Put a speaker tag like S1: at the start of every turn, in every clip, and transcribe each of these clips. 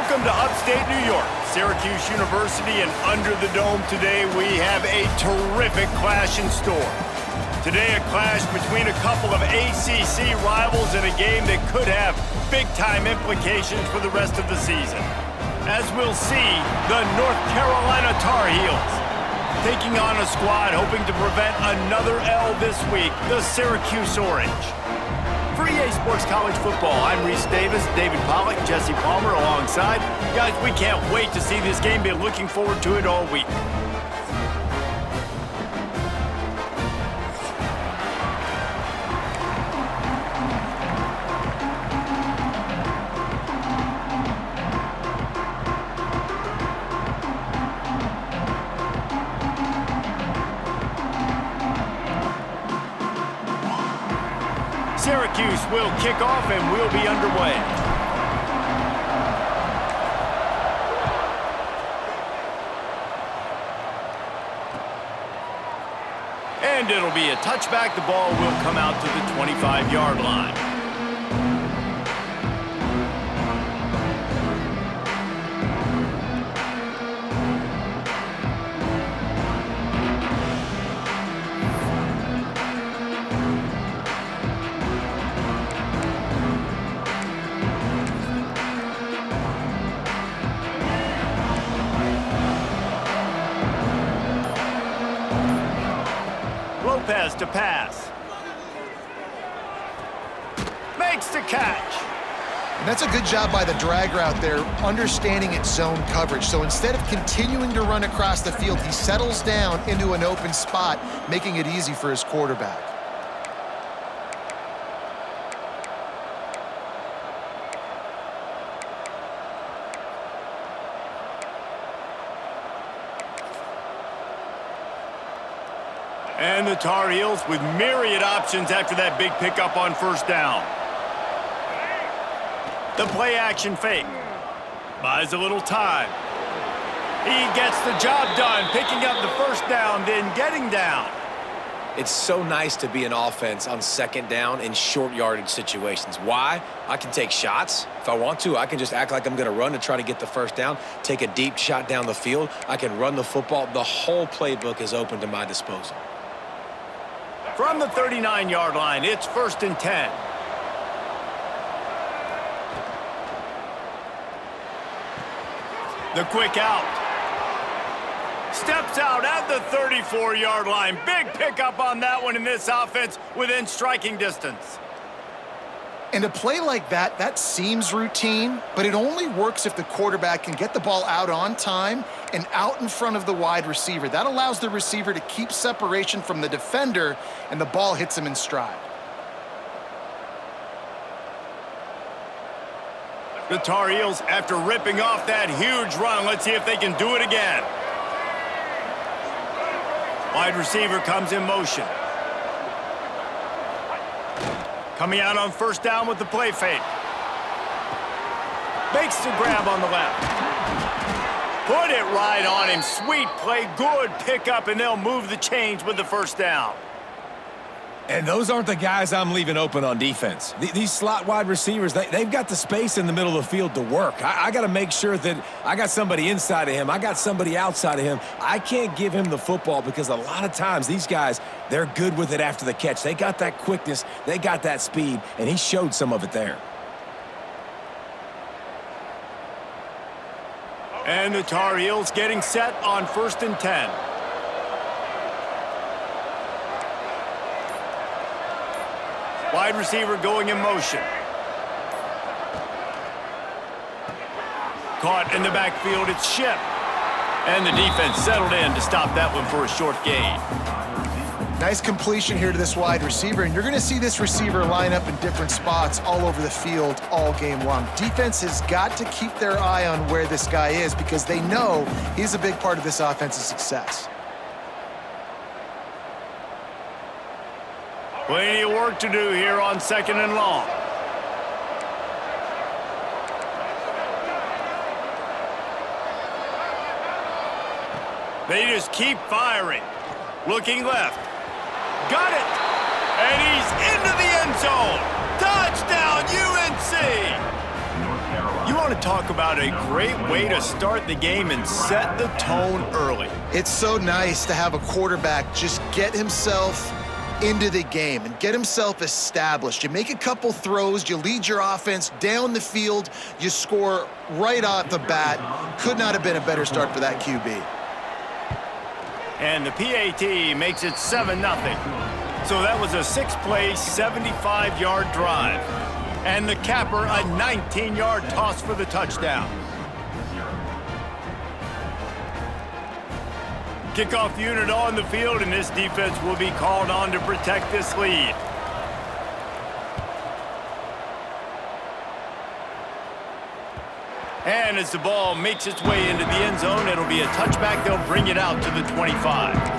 S1: Welcome to upstate New York, Syracuse University, and under the dome today we have a terrific clash in store. Today a clash between a couple of ACC rivals in a game that could have big-time implications for the rest of the season. As we'll see, the North Carolina Tar Heels taking on a squad hoping to prevent another L this week, the Syracuse Orange. For EA Sports College Football, I'm Reese Davis, David Pollack, Jesse Palmer alongside. Guys, we can't wait to see this game. Been looking forward to it all week. Syracuse will kick off and we'll be underway. And it'll be a touchback. The ball will come out to the 25-yard line. Lopez to pass. Makes the catch.
S2: And that's a good job by the drag route there, understanding its zone coverage. So instead of continuing to run across the field, he settles down into an open spot, making it easy for his quarterback.
S1: And the Tar Heels with myriad options after that big pickup on first down. The play action fake. Buys a little time. He gets the job done, picking up the first down, then getting down.
S3: It's so nice to be an offense on second down in short yardage situations. Why? I can take shots. If I want to, I can just act like I'm going to run to try to get the first down, take a deep shot down the field. I can run the football. The whole playbook is open to my disposal.
S1: From the 39-yard line, it's 1st and 10. The quick out. Steps out at the 34-yard line. Big pickup on that one in this offense within striking distance.
S2: And a play like that, that seems routine, but it only works if the quarterback can get the ball out on time and out in front of the wide receiver. That allows the receiver to keep separation from the defender, and the ball hits him in stride.
S1: The Tar Heels, after ripping off that huge run, let's see if they can do it again. Wide receiver comes in motion. Coming out on first down with the play fake. Makes the grab on the left. Put it right on him. Sweet play, good pickup, and they'll move the chains with the first down.
S4: And those aren't the guys I'm leaving open on defense. These slot wide receivers, they've got the space in the middle of the field to work. I got to make sure that I got somebody inside of him. I got somebody outside of him. I can't give him the football because a lot of times these guys, they're good with it after the catch. They got that quickness. They got that speed, and he showed some of it there.
S1: And the Tar Heels getting set on 1st and 10. Wide receiver going in motion. Caught in the backfield, it's Ship. And the defense settled in to stop that one for a short gain.
S2: Nice completion here to this wide receiver, and you're going to see this receiver line up in different spots all over the field all game long. Defense has got to keep their eye on where this guy is because they know he's a big part of this offense's success.
S1: Plenty of work to do here on 2nd and long. They just keep firing. Looking left. Got it. And he's into the end zone. Touchdown, UNC. You want want to talk about a great way to start the game and set the tone early.
S2: It's so nice to have a quarterback just get himself into the game and get himself established. You make a couple throws, you lead your offense down the field, you score right off the bat. Could not have been a better start for that QB.
S1: And the PAT makes it 7-0. So that was a 6-play, 75-yard drive. And the capper, a 19-yard toss for the touchdown. Kickoff unit on the field, and this defense will be called on to protect this lead. And as the ball makes its way into the end zone, it'll be a touchback. They'll bring it out to the 25.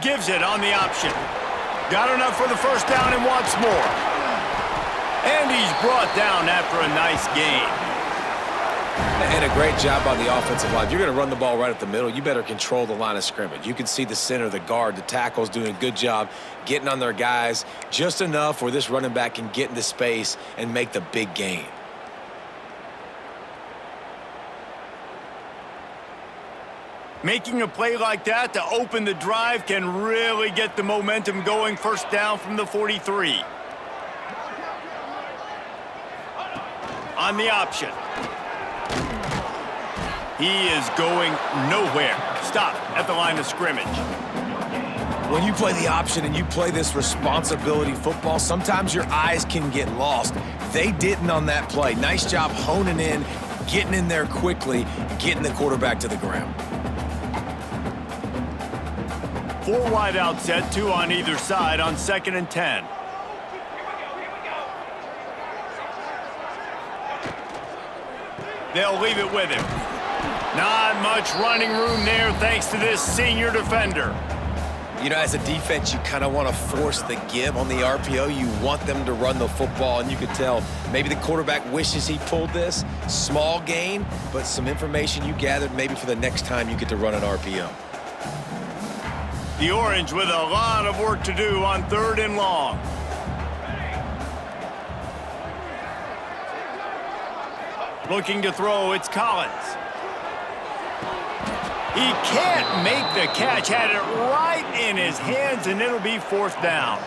S1: Gives it on the option. Got enough for the first down and wants more. And he's brought down after a nice gain.
S3: And a great job on the offensive line. If you're going to run the ball right at the middle, you better control the line of scrimmage. You can see the center, the guard, the tackles doing a good job getting on their guys just enough where this running back can get into space and make the big gain.
S1: Making a play like that to open the drive can really get the momentum going. First down from the 43. On the option. He is going nowhere. Stop at the line of scrimmage.
S4: When you play the option and you play this responsibility football, sometimes your eyes can get lost. They didn't on that play. Nice job honing in, getting in there quickly, getting the quarterback to the ground.
S1: 4 wide out set, 2 on either side on 2nd and 10. They'll leave it with him. Not much running room there thanks to this senior defender.
S3: You know, as a defense, you kind of want to force the give on the RPO. You want them to run the football, and you could tell maybe the quarterback wishes he pulled this. Small gain, but some information you gathered maybe for the next time you get to run an RPO.
S1: The Orange with a lot of work to do on 3rd and long. Looking to throw, it's Collins. He can't make the catch, had it right in his hands, and it'll be 4th down.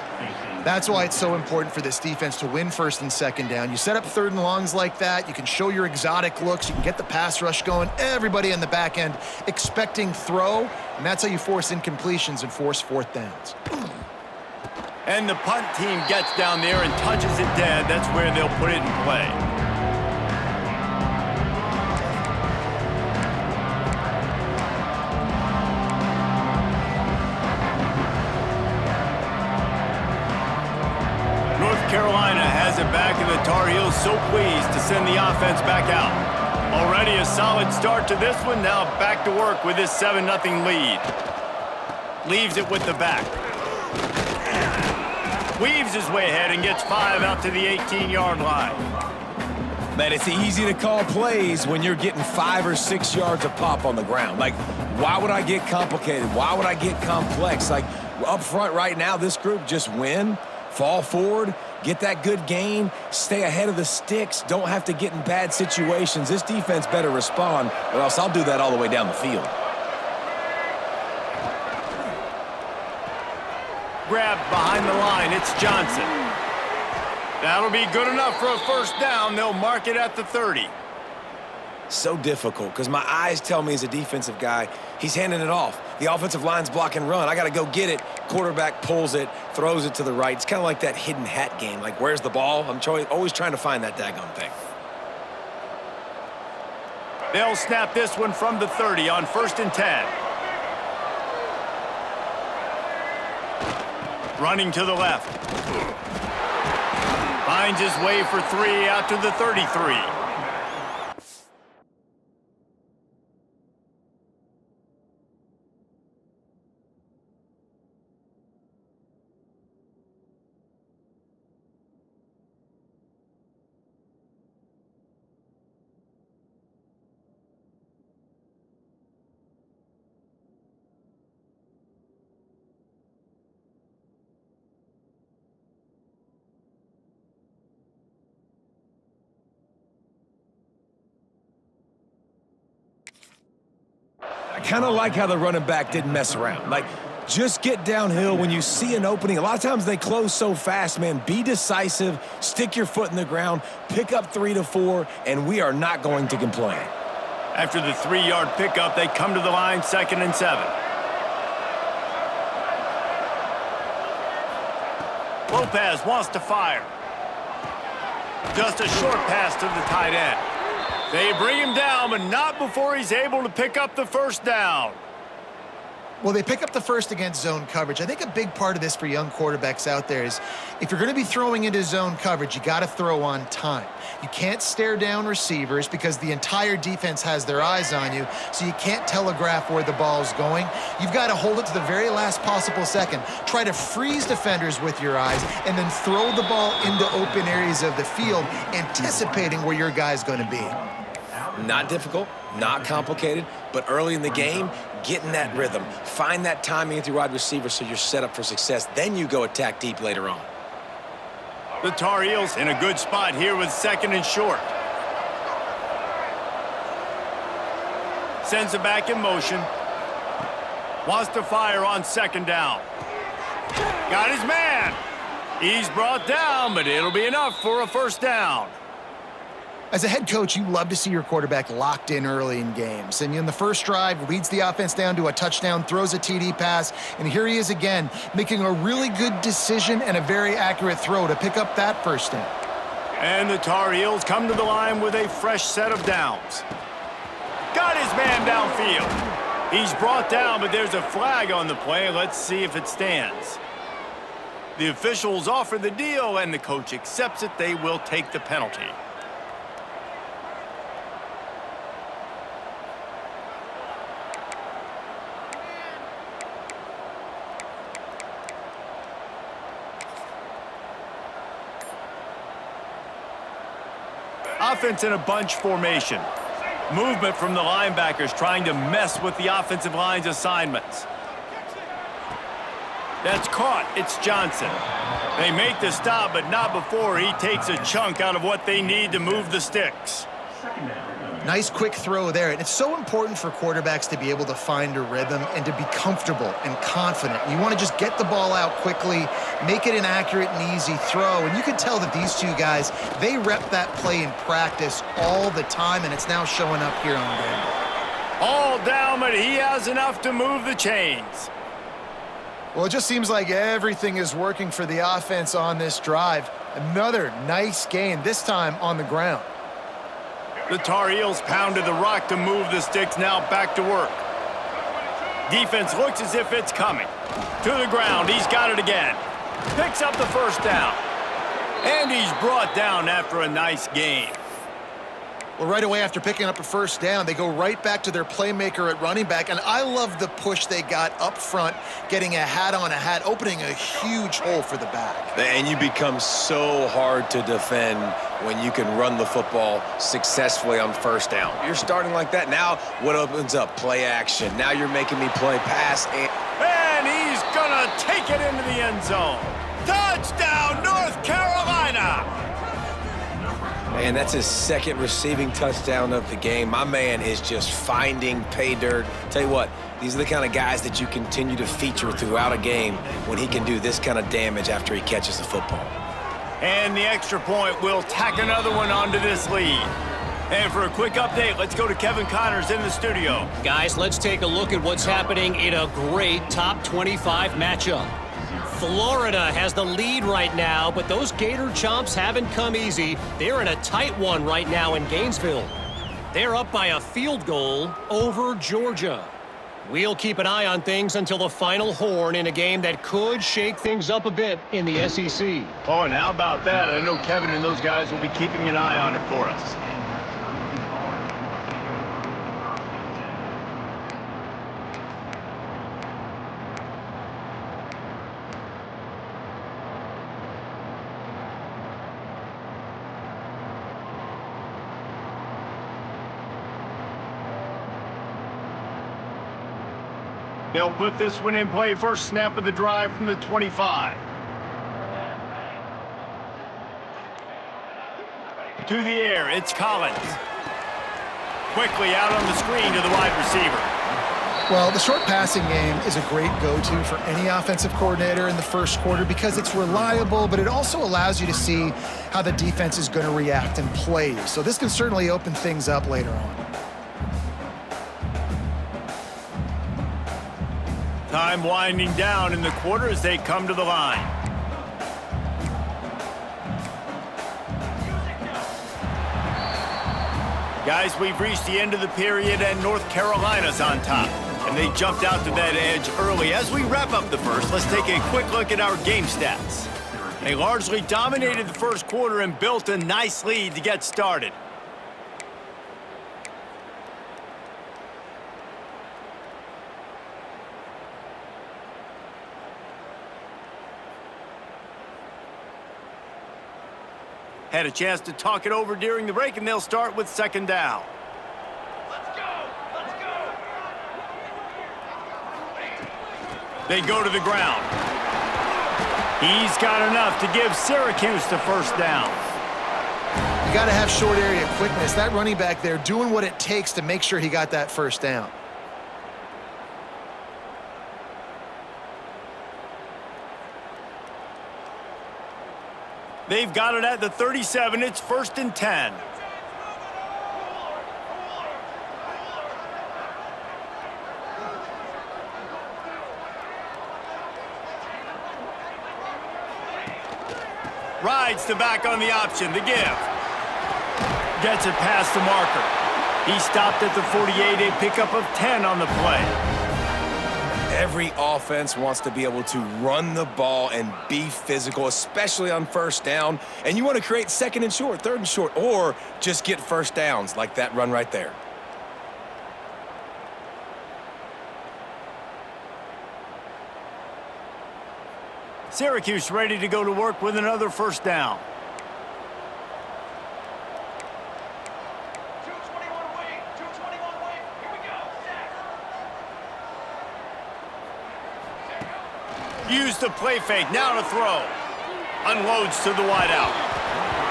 S2: That's why it's so important for this defense to win 1st and 2nd down. You set up 3rd and longs like that, you can show your exotic looks, you can get the pass rush going, everybody in the back end expecting throw, and that's how you force incompletions and force 4th downs.
S1: And the punt team gets down there and touches it dead. That's where they'll put it in play. Carolina has it back, and the Tar Heels so pleased to send the offense back out. Already a solid start to this one. Now back to work with this 7-0 lead. Leaves it with the back. Weaves his way ahead and gets 5 out to the 18-yard line.
S4: Man, it's easy to call plays when you're getting 5 or 6 yards a pop on the ground. Like, why would I get complicated? Why would I get complex? Like, up front right now, this group just win, fall forward, get that good gain, stay ahead of the sticks, don't have to get in bad situations. This defense better respond, or else I'll do that all the way down the field.
S1: Grabbed behind the line, it's Johnson. That'll be good enough for a 1st down. They'll mark it at the 30.
S3: So difficult because my eyes tell me as a defensive guy, he's handing it off. The offensive line's block and run. I got to go get it. Quarterback pulls it, throws it to the right. It's kind of like that hidden hat game. Like, where's the ball? I'm always trying to find that daggone thing.
S1: They'll snap this one from the 30 on 1st and 10. Running to the left. Finds his way for 3 out to the 33.
S4: kind of like how the running back didn't mess around. Like, just get downhill when you see an opening. A lot of times they close so fast, man. Be decisive, stick your foot in the ground, pick up 3 to 4, and we are not going to complain.
S1: After the 3-yard pickup, they come to the line, 2nd and 7. Lopez wants to fire. Just a short pass to the tight end. They bring him down, but not before he's able to pick up the first down.
S2: Well, they pick up the first against zone coverage. I think a big part of this for young quarterbacks out there is if you're going to be throwing into zone coverage, you got to throw on time. You can't stare down receivers because the entire defense has their eyes on you, so you can't telegraph where the ball's going. You've got to hold it to the very last possible second. Try to freeze defenders with your eyes and then throw the ball into open areas of the field, anticipating where your guy's going to be.
S3: Not difficult, not complicated, but early in the game, get in that rhythm. Find that timing with your wide receiver so you're set up for success. Then you go attack deep later on.
S1: The Tar Heels in a good spot here with 2nd and short. Sends it back in motion. Wants to fire on 2nd down. Got his man. He's brought down, but it'll be enough for a first down.
S2: As a head coach, you love to see your quarterback locked in early in games. And in the first drive, leads the offense down to a touchdown, throws a TD pass, and here he is again, making a really good decision and a very accurate throw to pick up that first down.
S1: And the Tar Heels come to the line with a fresh set of downs. Got his man downfield. He's brought down, but there's a flag on the play. Let's see if it stands. The officials offer the deal, and the coach accepts it. They will take the penalty. Offense in a bunch formation. Movement from the linebackers trying to mess with the offensive line's assignments. That's caught. It's Johnson. They make the stop, but not before he takes a chunk out of what they need to move the sticks.
S2: Nice quick throw there. And it's so important for quarterbacks to be able to find a rhythm and to be comfortable and confident. You want to just get the ball out quickly, make it an accurate and easy throw. And you can tell that these two guys, they rep that play in practice all the time, and it's now showing up here on game.
S1: All down, but he has enough to move the chains.
S2: Well, it just seems like everything is working for the offense on this drive. Another nice gain, this time on the ground.
S1: The Tar Heels pounded the rock to move the sticks, now back to work. Defense looks as if it's coming. To the ground, he's got it again. Picks up the first down. And he's brought down after a nice gain.
S2: Well, right away after picking up a first down, they go right back to their playmaker at running back, and I love the push they got up front, getting a hat on a hat, opening a huge hole for the back.
S3: And you become so hard to defend when you can run the football successfully on first down. You're starting like that. Now what opens up? Play action. Now you're making me play pass.
S1: And he's gonna take it into the end zone. Touchdown, North Carolina!
S3: And that's his 2nd receiving touchdown of the game. My man is just finding pay dirt. Tell you what, these are the kind of guys that you continue to feature throughout a game when he can do this kind of damage after he catches the football.
S1: And the extra point will tack another one onto this lead. And for a quick update, let's go to Kevin Connors in the studio.
S5: Guys, let's take a look at what's happening in a great top 25 matchup. Florida has the lead right now, but those Gator Chomps haven't come easy. They're in a tight one right now in Gainesville. They're up by a field goal over Georgia. We'll keep an eye on things until the final horn in a game that could shake things up a bit in the SEC.
S1: Oh, and how about that? I know Kevin and those guys will be keeping an eye on it for us. They'll put this one in play. First snap of the drive from the 25. To the air, it's Collins. Quickly out on the screen to the wide receiver.
S2: Well, the short passing game is a great go-to for any offensive coordinator in the first quarter because it's reliable, but it also allows you to see how the defense is going to react and play. So this can certainly open things up later on.
S1: Time winding down in the quarter as they come to the line. Guys, we've reached the end of the period and North Carolina's on top. And they jumped out to that edge early. As we wrap up the first, let's take a quick look at our game stats. They largely dominated the first quarter and built a nice lead to get started. Had a chance to talk it over during the break, and they'll start with second down. They go to the ground. He's got enough to give Syracuse the first down.
S2: You got to have short area quickness. That running back there doing what it takes to make sure he got that first down.
S1: They've got it at the 37. It's 1st and 10. Rides the back on the option, the give. Gets it past the marker. He stopped at the 48, a pickup of 10 on the play.
S4: Every offense wants to be able to run the ball and be physical, especially on first down. And you want to create second and short, third and short, or just get first downs like that run right there.
S1: Syracuse ready to go to work with another first down. Use the play fake, now to throw. Unloads to the wideout.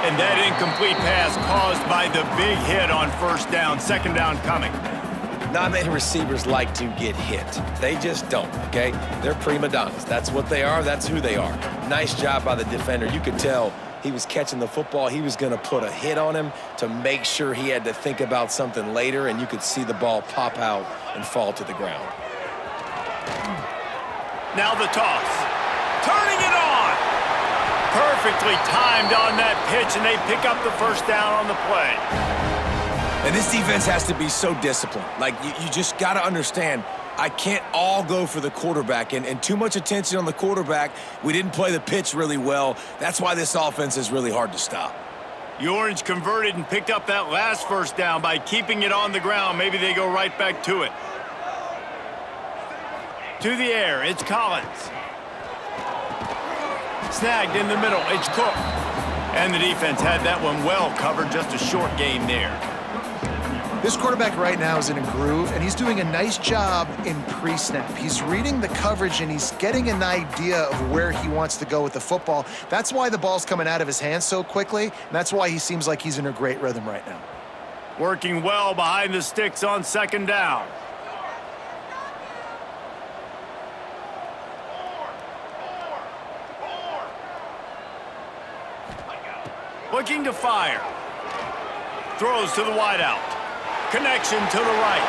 S1: And that incomplete pass caused by the big hit on first down. Second down coming.
S3: Not many receivers like to get hit. They just don't, okay? They're prima donnas. That's what they are. That's who they are. Nice job by the defender. You could tell he was catching the football. He was going to put a hit on him to make sure he had to think about something later, and you could see the ball pop out and fall to the ground.
S1: Now the toss. Turning it on. Perfectly timed on that pitch, and they pick up the first down on the play.
S4: And this defense has to be so disciplined. Like, you just got to understand, I can't all go for the quarterback. And too much attention on the quarterback. We didn't play the pitch really well. That's why this offense is really hard to stop.
S1: The Orange converted and picked up that last first down by keeping it on the ground. Maybe they go right back to it. To the air, it's Collins. Snagged in the middle, it's Cook. And the defense had that one well covered, just a short game there.
S2: This quarterback right now is in a groove, and he's doing a nice job in pre-snap. He's reading the coverage, and he's getting an idea of where he wants to go with the football. That's why the ball's coming out of his hands so quickly, and that's why he seems like he's in a great rhythm right now.
S1: Working well behind the sticks on second down. Looking to fire. Throws to the wideout. Connection to the right.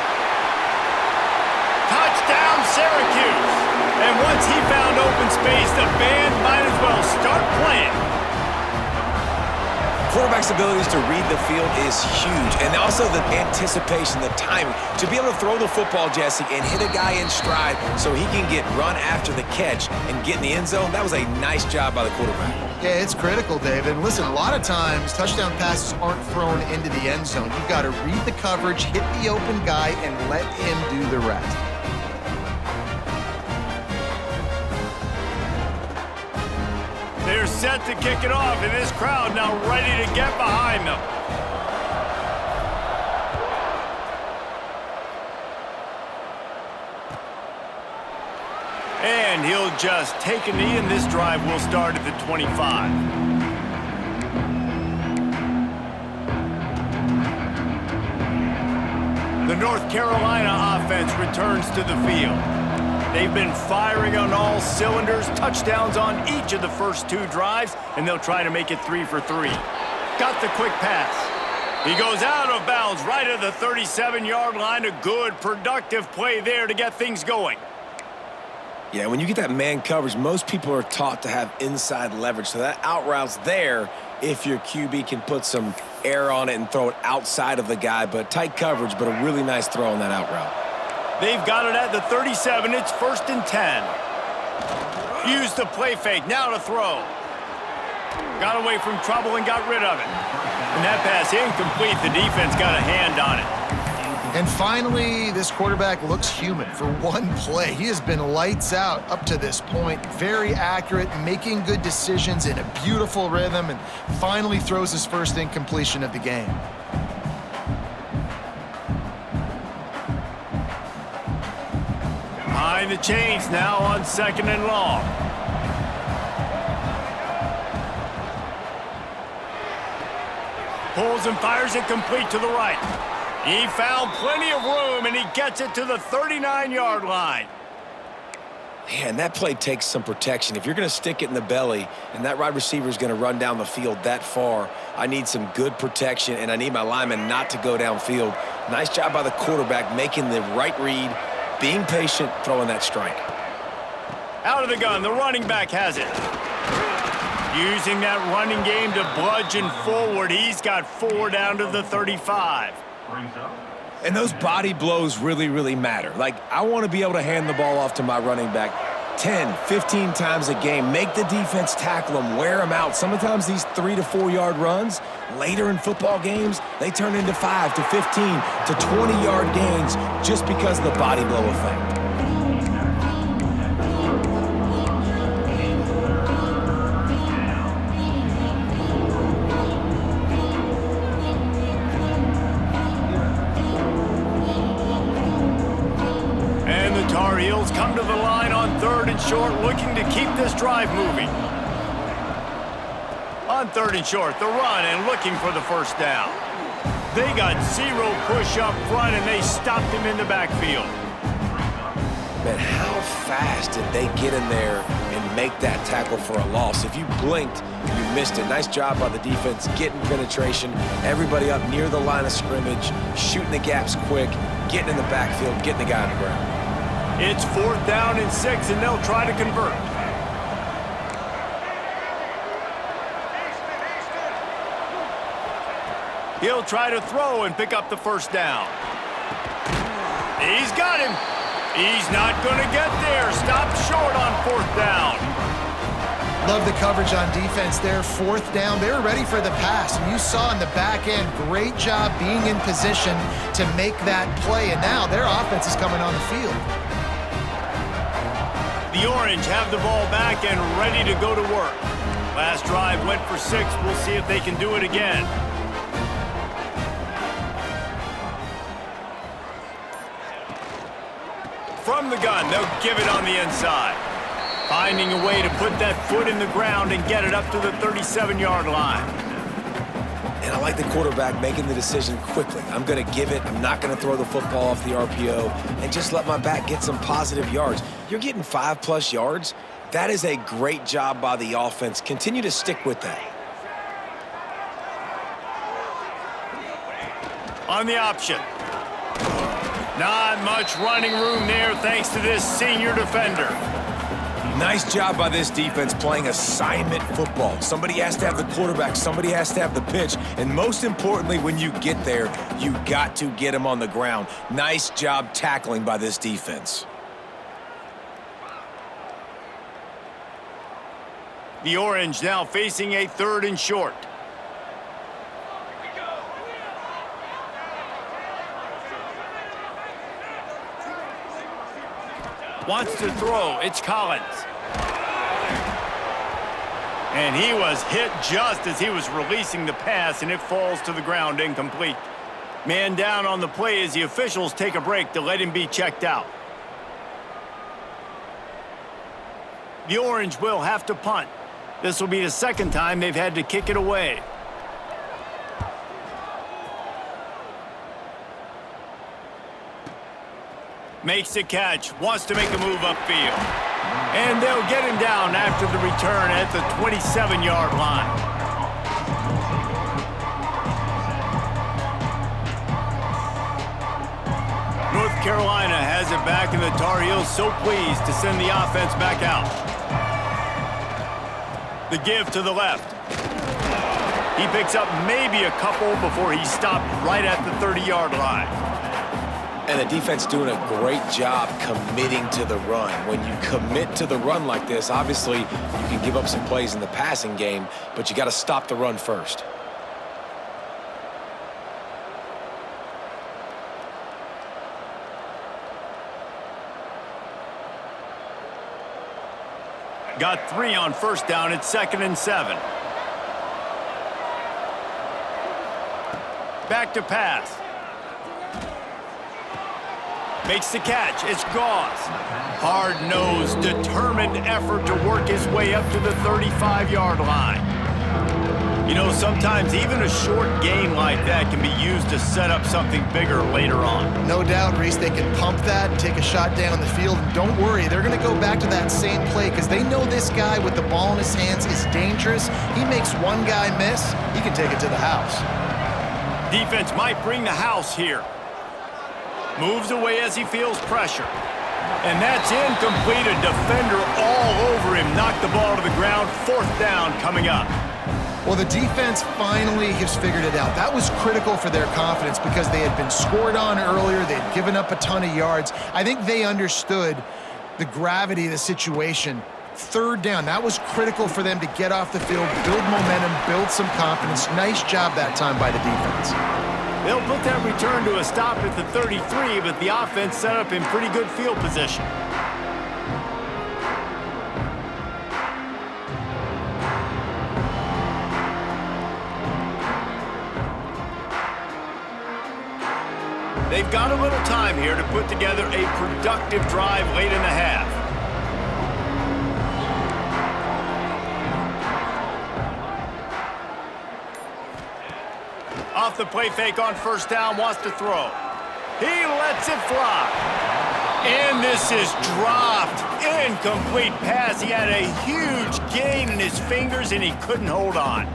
S1: Touchdown, Syracuse. And once he found open space, the band might as well start playing.
S3: Quarterback's abilities to read the field is huge. And also the anticipation, the timing. To be able to throw the football, Jesse, and hit a guy in stride so he can get run after the catch and get in the end zone, that was a nice job by the quarterback.
S2: Yeah, it's critical, Dave. And listen, a lot of times touchdown passes aren't thrown into the end zone. You've got to read the coverage, hit the open guy, and let him do the rest.
S1: They're set to kick it off, and this crowd now ready to get behind them. And he'll just take a knee, and this drive will start at the 25. The North Carolina offense returns to the field. They've been firing on all cylinders, touchdowns on each of the first 2 drives, and they'll try to make it 3 for 3. Got the quick pass. He goes out of bounds right at the 37-yard line. A good, productive play there to get things going.
S3: Yeah, when you get that man coverage, most people are taught to have inside leverage. So that out route's there if your QB can put some air on it and throw it outside of the guy. But tight coverage, but a really nice throw on that out route.
S1: They've got it at the 37. It's 1st and 10. Use the play fake. Now to throw. Got away from trouble and got rid of it. And that pass incomplete. The defense got a hand on it.
S2: And finally, this quarterback looks human for one play. He has been lights out up to this point. Very accurate, making good decisions in a beautiful rhythm, and finally throws his first incompletion of the game.
S1: Behind the chains now on 2nd and long. Pulls and fires it complete to the right. He found plenty of room, and he gets it to the 39-yard line.
S3: Man, that play takes some protection. If you're going to stick it in the belly and that wide receiver is going to run down the field that far, I need some good protection, and I need my lineman not to go downfield. Nice job by the quarterback making the right read, being patient, throwing that strike.
S1: Out of the gun, the running back has it. Using that running game to bludgeon forward. He's got 4 down to the 35.
S4: And those body blows really, really matter. Like, I want to be able to hand the ball off to my running back 10, 15 times a game. Make the defense tackle them, wear them out. Sometimes these 3 to 4 yard runs, later in football games, they turn into 5 to 15 to 20-yard gains just because of the body blow effect.
S1: Come to the line on 3rd and short, looking to keep this drive moving. On 3rd and short, the run and looking for the first down. They got 0 push up front, and they stopped him in the backfield.
S3: Man, how fast did they get in there and make that tackle for a loss? If you blinked, you missed it. Nice job by the defense, getting penetration, everybody up near the line of scrimmage, shooting the gaps quick, getting in the backfield, getting the guy on the ground.
S1: It's 4th down and 6, and they'll try to convert. He'll try to throw and pick up the first down. He's got him. He's not going to get there. Stopped short on 4th down.
S2: Love the coverage on defense there. 4th down. They were ready for the pass. And you saw in the back end, great job being in position to make that play. And now their offense is coming on the field.
S1: The Orange have the ball back and ready to go to work. Last drive went for 6. We'll see if they can do it again. From the gun, they'll give it on the inside. Finding a way to put that foot in the ground and get it up to the 37-yard line.
S3: And I like the quarterback making the decision quickly. I'm going to give it. I'm not going to throw the football off the RPO and just let my back get some positive yards. You're getting 5+ yards. That is a great job by the offense. Continue to stick with that.
S1: On the option. Not much running room there thanks to this senior defender.
S4: Nice job by this defense playing assignment football. Somebody has to have the quarterback, somebody has to have the pitch, and most importantly, when you get there, you got to get him on the ground. Nice job tackling by this defense.
S1: The Orange now facing a 3rd and short. Wants to throw. It's Collins. And he was hit just as he was releasing the pass, and it falls to the ground incomplete. Man down on the play as the officials take a break to let him be checked out. The Orange will have to punt. This will be the 2nd time they've had to kick it away. Makes the catch, wants to make a move upfield. And they'll get him down after the return at the 27-yard line. North Carolina has it back, and the Tar Heels so pleased to send the offense back out. The give to the left. He picks up maybe a couple before he stopped right at the 30-yard line.
S3: And the defense doing a great job committing to the run. When you commit to the run like this, obviously you can give up some plays in the passing game, but you got to stop the run first.
S1: Got 3 on first down. It's 2nd and 7. Back to pass. Makes the catch. It's Gauze. Hard-nosed, determined effort to work his way up to the 35-yard line. You know, sometimes even a short gain like that can be used to set up something bigger later on.
S2: No doubt, Reese, they can pump that and take a shot down the field. And don't worry, they're going to go back to that same play because they know this guy with the ball in his hands is dangerous. He makes one guy miss, he can take it to the house.
S1: Defense might bring the house here. Moves away as he feels pressure. And that's incomplete. A defender all over him. Knocked the ball to the ground. 4th down coming up.
S2: Well, the defense finally has figured it out. That was critical for their confidence because they had been scored on earlier. They had given up a ton of yards. I think they understood the gravity of the situation. 3rd down, that was critical for them to get off the field, build momentum, build some confidence. Nice job that time by the defense.
S1: They'll put that return to a stop at the 33, but the offense set up in pretty good field position. They've got a little time here to put together a productive drive late in the half. Off the play fake on first down, wants to throw. He lets it fly. And this is dropped. Incomplete pass. He had a huge gain in his fingers, and he couldn't hold on.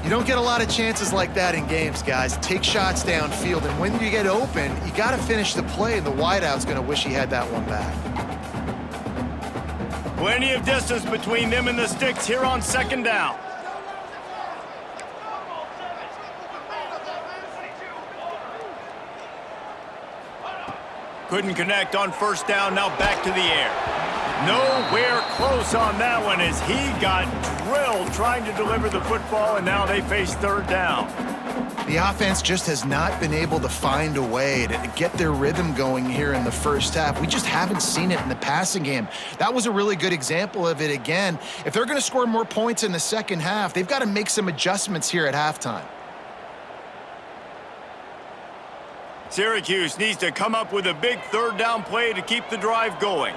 S2: You don't get a lot of chances like that in games, guys. Take shots downfield, and when you get open, you got to finish the play. The wideout's going to wish he had that one back.
S1: Plenty of distance between them and the sticks here on 2nd down. Couldn't connect on first down, now back to the air. Nowhere close on that one as he got drilled trying to deliver the football, and now they face 3rd down.
S2: The offense just has not been able to find a way to get their rhythm going here in the first half. We just haven't seen it in the passing game. That was a really good example of it again. If they're going to score more points in the second half, they've got to make some adjustments here at halftime.
S1: Syracuse needs to come up with a big 3rd down play to keep the drive going.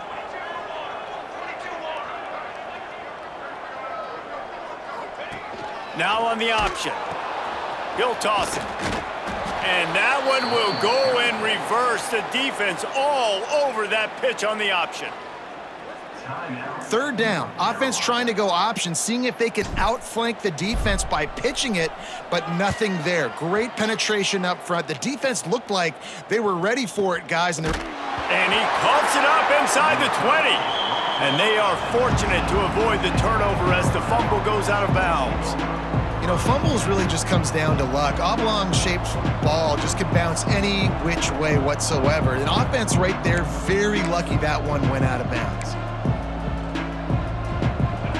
S1: Now on the option. He'll toss it. And that one will go in reverse. The defense all over that pitch on the option.
S2: 3rd down. Offense trying to go option, seeing if they can outflank the defense by pitching it, but nothing there. Great penetration up front. The defense looked like they were ready for it, guys. And
S1: he coughs it up inside the 20. And they are fortunate to avoid the turnover as the fumble goes out of bounds.
S2: You know, fumbles really just comes down to luck. Oblong-shaped ball just can bounce any which way whatsoever. An offense right there, very lucky that one went out of bounds.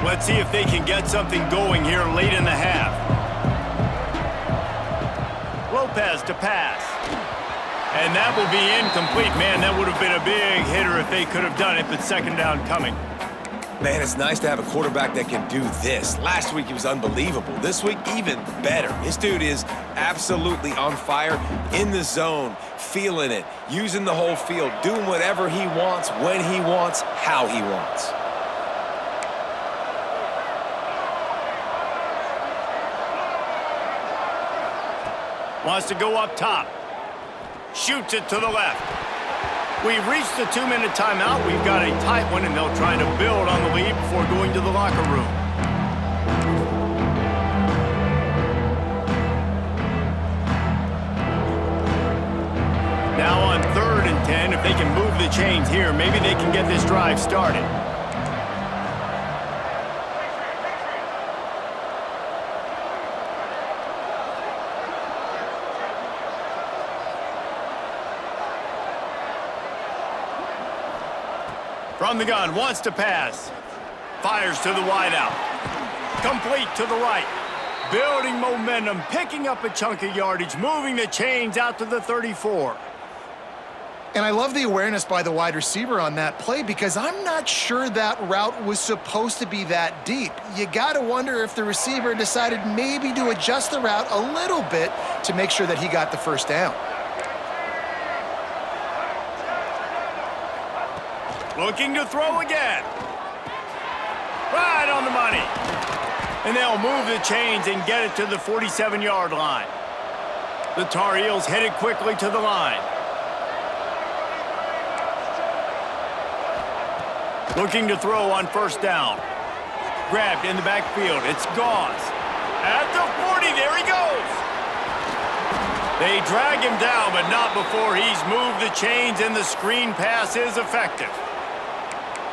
S1: Let's see if they can get something going here late in the half. Lopez to pass. And that will be incomplete. Man, that would have been a big hitter if they could have done it, but 2nd down coming.
S3: Man, it's nice to have a quarterback that can do this. Last week, he was unbelievable. This week, even better. This dude is absolutely on fire, in the zone, feeling it, using the whole field, doing whatever he wants, when he wants, how he wants.
S1: Wants to go up top. Shoots it to the left. We've reached the 2-minute timeout. We've got a tight one, and they'll try to build on the lead before going to the locker room. Now on 3rd and 10, if they can move the chains here, maybe they can get this drive started. From the gun, wants to pass. Fires to the wideout. Complete to the right. Building momentum, picking up a chunk of yardage, moving the chains out to the 34.
S2: And I love the awareness by the wide receiver on that play because I'm not sure that route was supposed to be that deep. You got to wonder if the receiver decided maybe to adjust the route a little bit to make sure that he got the first down.
S1: Looking to throw again. Right on the money. And they'll move the chains and get it to the 47-yard line. The Tar Heels headed quickly to the line. Looking to throw on 1st down. Grabbed in the backfield. It's Gauze. At the 40, there he goes. They drag him down, but not before he's moved the chains, and the screen pass is effective.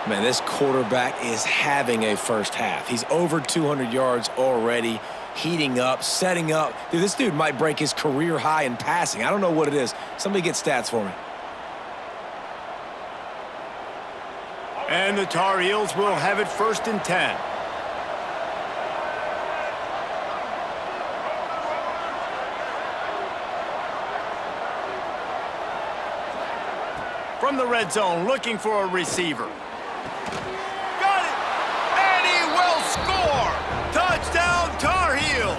S3: Man, this quarterback is having a first half. He's over 200 yards already, heating up, setting up. Dude, this dude might break his career high in passing. I don't know what it is. Somebody get stats for me.
S1: And the Tar Heels will have it 1st and 10. From the red zone, looking for a receiver. Got it! And he will score! Touchdown, Tar Heels!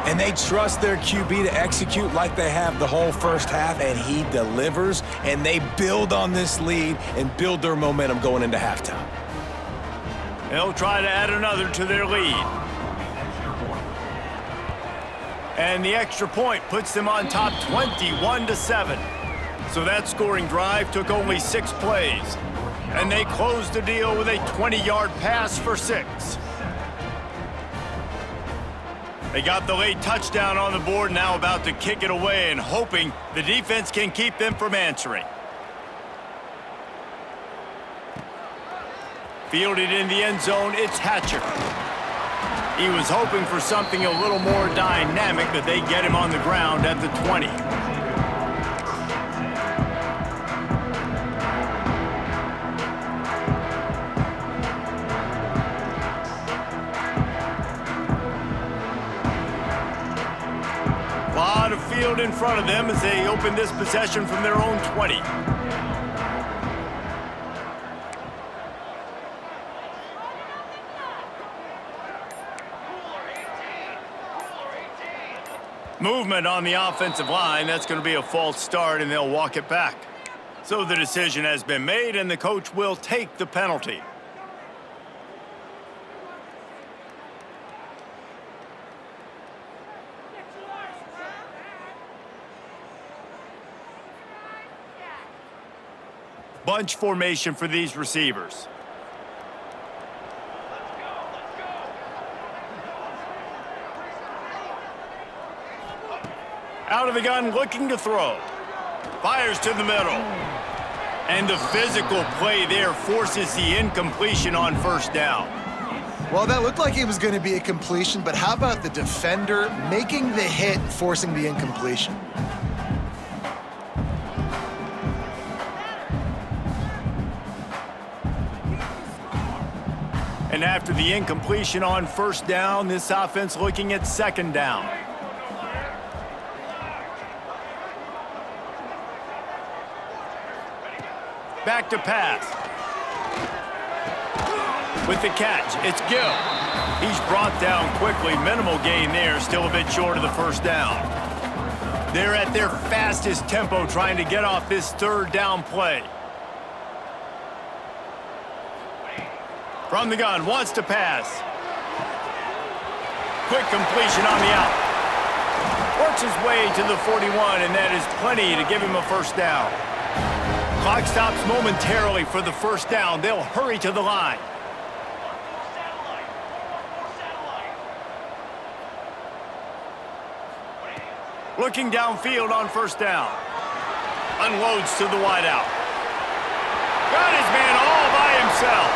S4: And they trust their QB to execute like they have the whole first half, and he delivers, and they build on this lead and build their momentum going into halftime.
S1: They'll try to add another to their lead. And the extra point puts them on top 21-7. So that scoring drive took only 6 plays. And they closed the deal with a 20-yard pass for 6. They got the late touchdown on the board, now about to kick it away and hoping the defense can keep them from answering. Fielded in the end zone, it's Hatcher. He was hoping for something a little more dynamic, but they get him on the ground at the 20. Lot of field in front of them as they open this possession from their own 20. Movement on the offensive line. That's going to be a false start, and they'll walk it back. So the decision has been made, and the coach will take the penalty. Bunch formation for these receivers. Out of the gun, looking to throw. Fires to the middle. And the physical play there forces the incompletion on 1st down.
S2: Well, that looked like it was going to be a completion, but how about the defender making the hit, forcing the incompletion?
S1: And after the incompletion on 1st down, this offense looking at 2nd down. Back to pass. With the catch, it's Gill. He's brought down quickly. Minimal gain there, still a bit short of the 1st down. They're at their fastest tempo trying to get off this 3rd down play. From the gun, wants to pass. Quick completion on the out. Works his way to the 41, and that is plenty to give him a 1st down. Clock stops momentarily for the first down. They'll hurry to the line. Looking downfield on first down. Unloads to the wideout. Got his man all by himself.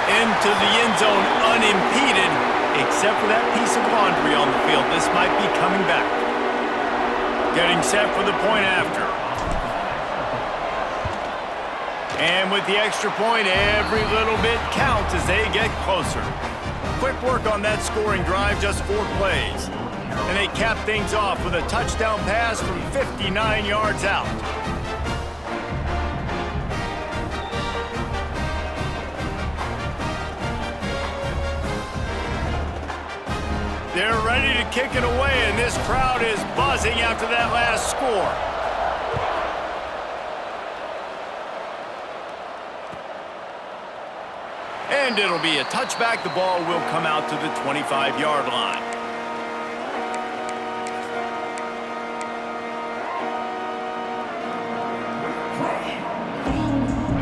S1: Into the end zone unimpeded, except for that piece of laundry on the field. This might be coming back. Getting set for the point after. And with the extra point, every little bit counts as they get closer. Quick work on that scoring drive, just 4 plays. And they cap things off with a touchdown pass from 59 yards out. They're ready to kick it away, and this crowd is buzzing after that last score. And it'll be a touchback. The ball will come out to the 25-yard line.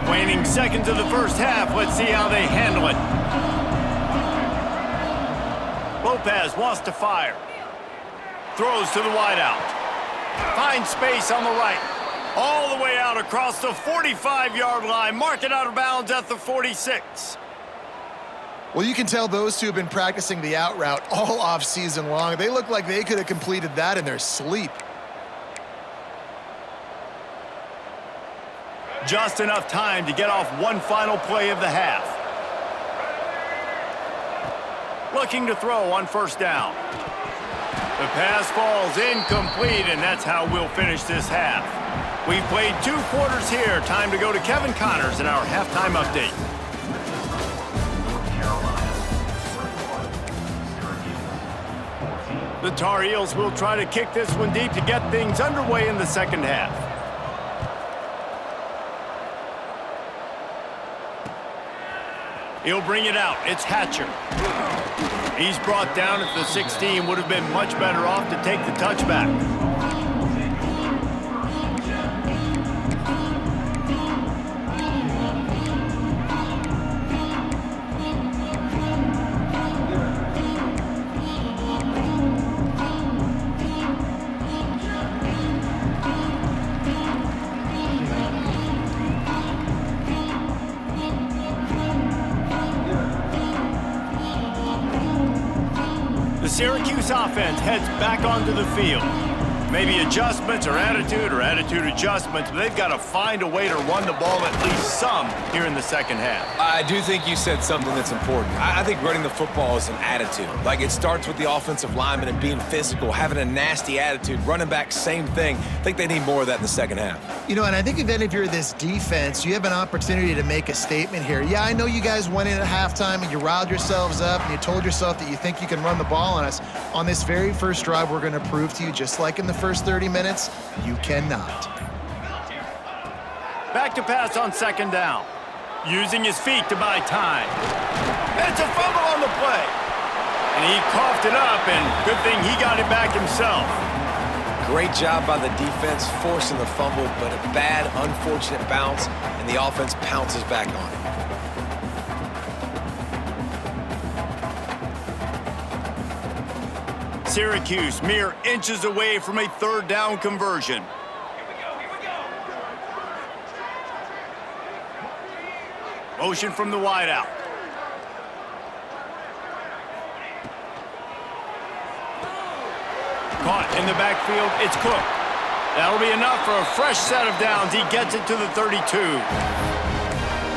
S1: Waning seconds of the first half. Let's see how they handle it. Lopez wants to fire. Throws to the wideout. Finds space on the right. All the way out across the 45-yard line. Mark it out of bounds at the 46.
S2: Well, you can tell those two have been practicing the out route all off-season long. They look like they could have completed that in their sleep.
S1: Just enough time to get off one final play of the half. Looking to throw on first down. The pass falls incomplete, and that's how we'll finish this half. We've played 2 quarters here. Time to go to Kevin Connors in our halftime update. The Tar Heels will try to kick this one deep to get things underway in the second half. He'll bring it out. It's Hatcher. He's brought down at the 16. Would have been much better off to take the touchback. Syracuse offense heads back onto the field. Maybe adjustments or attitude adjustments, but they've got to find a way to run the ball at least some here in the second half.
S4: I do think you said something that's important. I think running the football is an attitude. Like, it starts with the offensive lineman and being physical, having a nasty attitude. Running back, same thing. I think they need more of that in the second half.
S2: You know, and I think then if you're this defense, you have an opportunity to make a statement here. Yeah, I know you guys went in at halftime and you riled yourselves up and you told yourself that you think you can run the ball on us. On this very first drive, we're going to prove to you, just like in the first 30 minutes, you cannot.
S1: Back to pass on second down. Using his feet to buy time. It's a fumble on the play. And he coughed it up, and good thing he got it back himself.
S3: Great job by the defense forcing the fumble, but a bad, unfortunate bounce, and the offense pounces back on it.
S1: Syracuse mere inches away from a third down conversion. Motion from the wideout. Caught in the backfield, it's Cook. That'll be enough for a fresh set of downs. He gets it to the 32.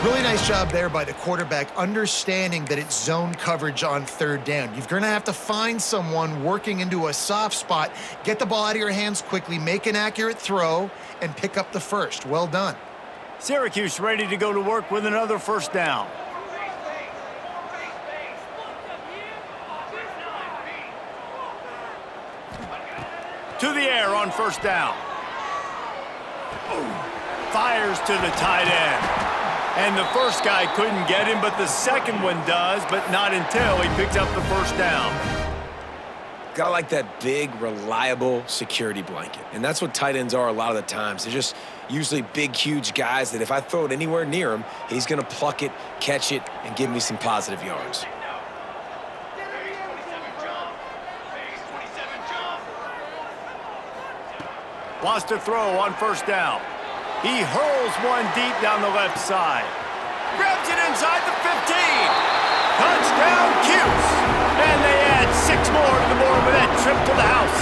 S2: Really nice job there by the quarterback, understanding that it's zone coverage on third down. You're going to have to find someone working into a soft spot, get the ball out of your hands quickly, make an accurate throw, and pick up the first. Well done.
S1: Syracuse ready to go to work with another first down. To the air on first down. Fires to the tight end. And the first guy couldn't get him, but the second one does, but not until he picks up the first down.
S3: Got like that big, reliable security blanket. And that's what tight ends are a lot of the times. They're just usually big, huge guys that if I throw it anywhere near him, he's going to pluck it, catch it, and give me some positive yards.
S1: Wants to throw on first down. He hurls one deep down the left side. Grabs it inside the 15. Touchdown, Cuse. And they add 6 more to the board with that trip to the house.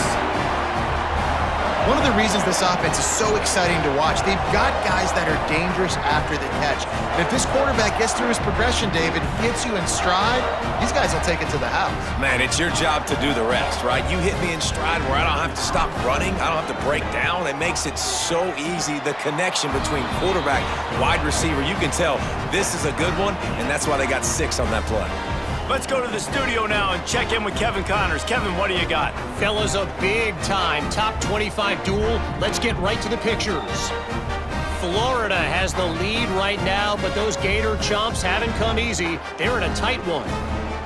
S2: One of the reasons this offense is so exciting to watch, they've got guys that are dangerous after the catch. And if this quarterback gets through his progression, David, hits you in stride, these guys will take it to the house.
S3: Man, it's your job to do the rest, right? You hit me in stride where I don't have to stop running. I don't have to break down. It makes it so easy, the connection between quarterback, wide receiver. You can tell this is a good one, and that's why they got 6 on that play.
S1: Let's go to the studio now and check in with Kevin Connors. Kevin, what do you got?
S5: Fellas, a big-time top 25 duel. Let's get right to the pictures. Florida has the lead right now, but those Gator chomps haven't come easy. They're in a tight one.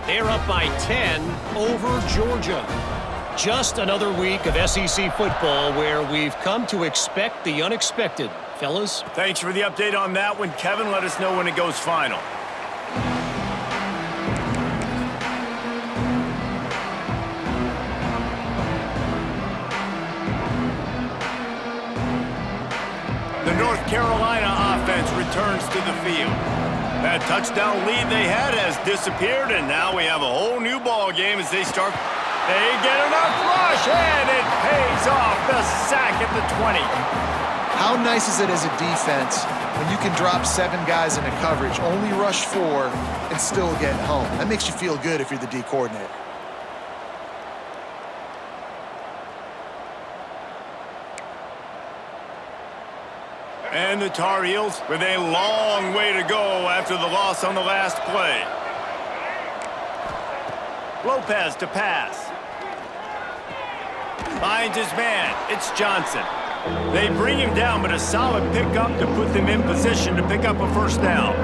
S5: They're up by 10 over Georgia. Just another week of SEC football where we've come to expect the unexpected. Fellas?
S1: Thanks for the update on that one, Kevin. Let us know when it goes final. The North Carolina offense returns to the field. That touchdown lead they had has disappeared, and now we have a whole new ball game as they start. They get enough rush, and it pays off. The sack at the 20.
S2: How nice is it as a defense when you can drop 7 guys into coverage, only rush 4, and still get home? That makes you feel good if you're the D coordinator.
S1: And the Tar Heels with a long way to go after the loss on the last play. Lopez to pass. Finds his man. It's Johnson. They bring him down, but a solid pickup to put them in position to pick up a first down.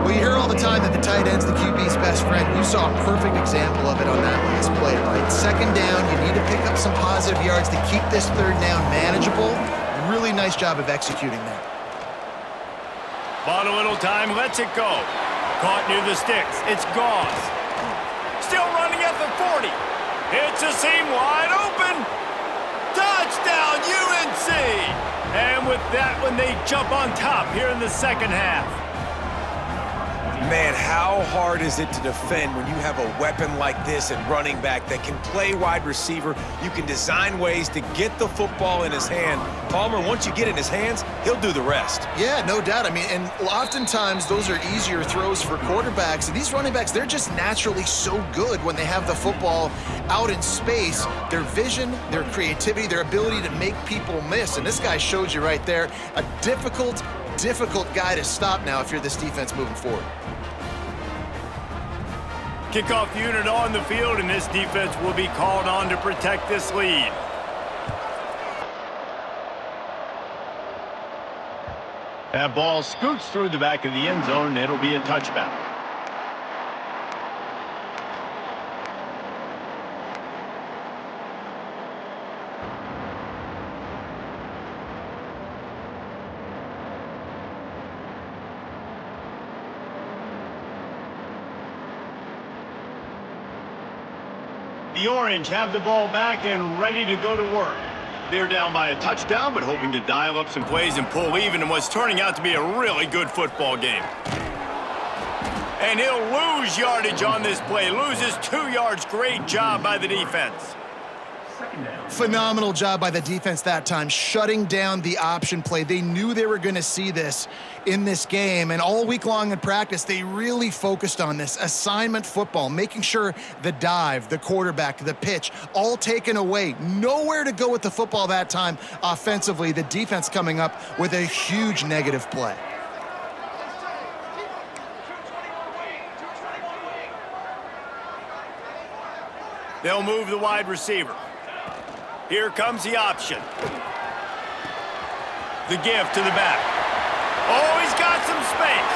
S2: Well, you hear all the time that the tight end's the QB's best friend. You saw a perfect example of it on that last play, right? Second down, you need to pick up some positive yards to keep this third down manageable. Really nice job of executing that.
S1: Bought a little time, lets it go. Caught near the sticks. It's Gauze. Still running at the 40. It's a seam wide open. Touchdown, UNC! And with that one, they jump on top here in the second half.
S3: Man, how hard is it to defend when you have a weapon like this at running back that can play wide receiver? You can design ways to get the football in his hand. Palmer, once you get it in his hands, he'll do the rest.
S2: Yeah, no doubt. I mean, and oftentimes those are easier throws for quarterbacks. And these running backs, they're just naturally so good when they have the football out in space. Their vision, their creativity, their ability to make people miss. And this guy showed you right there, a difficult guy to stop now if you're this defense moving forward.
S1: Kickoff unit on the field, and this defense will be called on to protect this lead. That ball scoots through the back of the end zone, and it'll be a touchback. The Orange have the ball back and ready to go to work. They're down by a touchdown, but hoping to dial up some plays and pull even in what's turning out to be a really good football game. And he'll lose yardage on this play. Loses 2 yards. Great job by the defense.
S2: Phenomenal job by the defense that time, shutting down the option play. They knew they were going to see this in this game, and all week long in practice, they really focused on this assignment football, making sure the dive, the quarterback, the pitch, all taken away. Nowhere to go with the football that time offensively. The defense coming up with a huge negative play.
S1: They'll move the wide receiver. Here comes the option. The give to the back. Oh, he's got some space.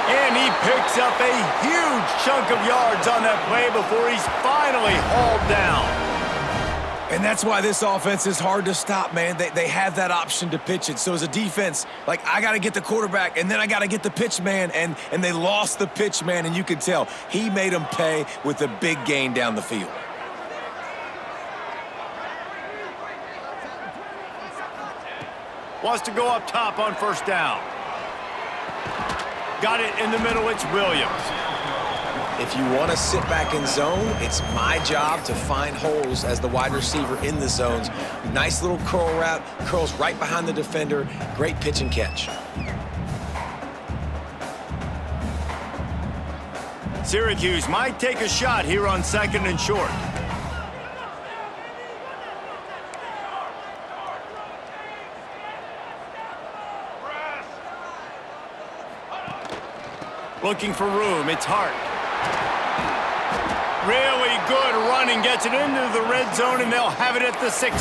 S1: And he picks up a huge chunk of yards on that play before he's finally hauled down.
S4: And that's why this offense is hard to stop, man. They have that option to pitch it. So as a defense, like, I got to get the quarterback, and then I got to get the pitch man, and they lost the pitch man, and you can tell. He made them pay with a big gain down the field.
S1: Wants to go up top on first down. Got it in the middle, it's Williams.
S3: If you want to sit back in zone, it's my job to find holes as the wide receiver in the zones. Nice little curl route, curls right behind the defender. Great pitch and catch.
S1: Syracuse might take a shot here on 2nd and short. Looking for room, it's Hart. Really good running, gets it into the red zone, and they'll have it at the 16.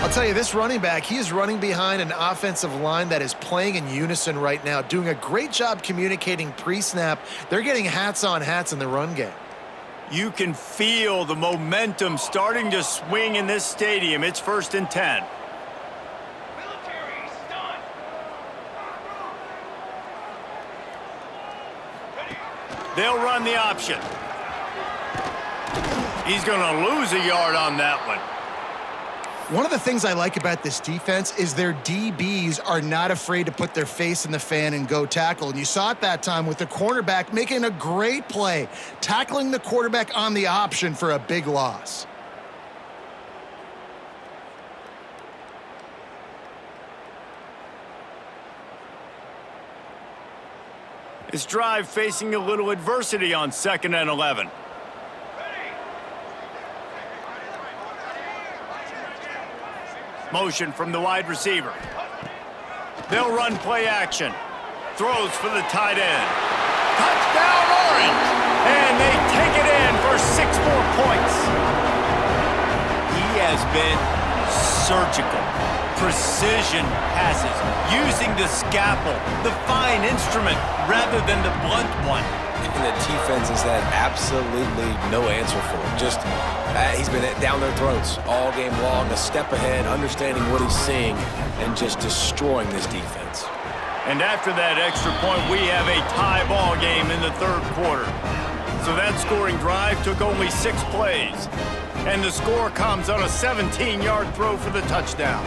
S2: I'll tell you, this running back, he is running behind an offensive line that is playing in unison right now, doing a great job communicating pre-snap. They're getting hats on hats in the run game.
S1: You can feel the momentum starting to swing in this stadium. It's 1st and 10. They'll run the option. He's going to lose a yard on that one.
S2: One of the things I like about this defense is their DBs are not afraid to put their face in the fan and go tackle. And you saw it that time with the cornerback making a great play, tackling the quarterback on the option for a big loss.
S1: This drive facing a little adversity on 2nd and 11. Motion from the wide receiver. They'll run play action. Throws for the tight end. Touchdown Orange! And they take it in for 6 more points. He has been surgical. Precision passes, using the scalpel, the fine instrument, rather than the blunt one.
S3: And the defense has had absolutely no answer for him. Just, he's been down their throats all game long, a step ahead, understanding what he's seeing, and just destroying this defense.
S1: And after that extra point, we have a tie ball game in the 3rd quarter. So that scoring drive took only 6 plays. And the score comes on a 17-yard throw for the touchdown.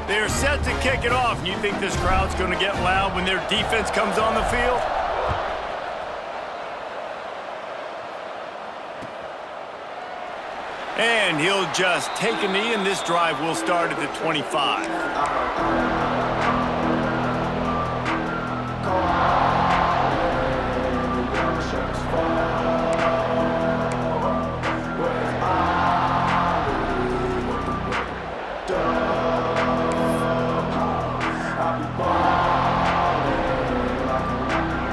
S1: They're set to kick it off. You think this crowd's going to get loud when their defense comes on the field? And he'll just take a knee, and this drive will start at the 25.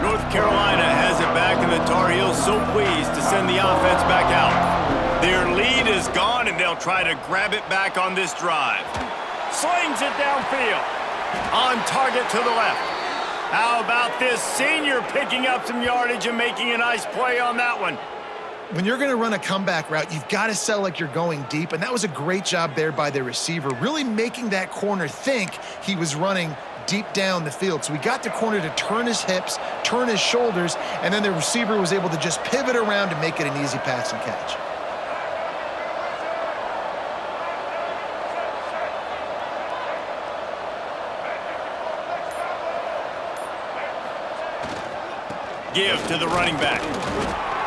S1: North Carolina has it back, and the Tar Heels so pleased to send the offense back out. Their lead is gone, and they'll try to grab it back on this drive. Slings it downfield. On target to the left. How about this senior picking up some yardage and making a nice play on that one?
S2: When you're going to run a comeback route, you've got to sell like you're going deep, and that was a great job there by the receiver, really making that corner think he was running deep down the field. So he got the corner to turn his hips, turn his shoulders, and then the receiver was able to just pivot around to make it an easy pass and catch.
S1: Give to the running back.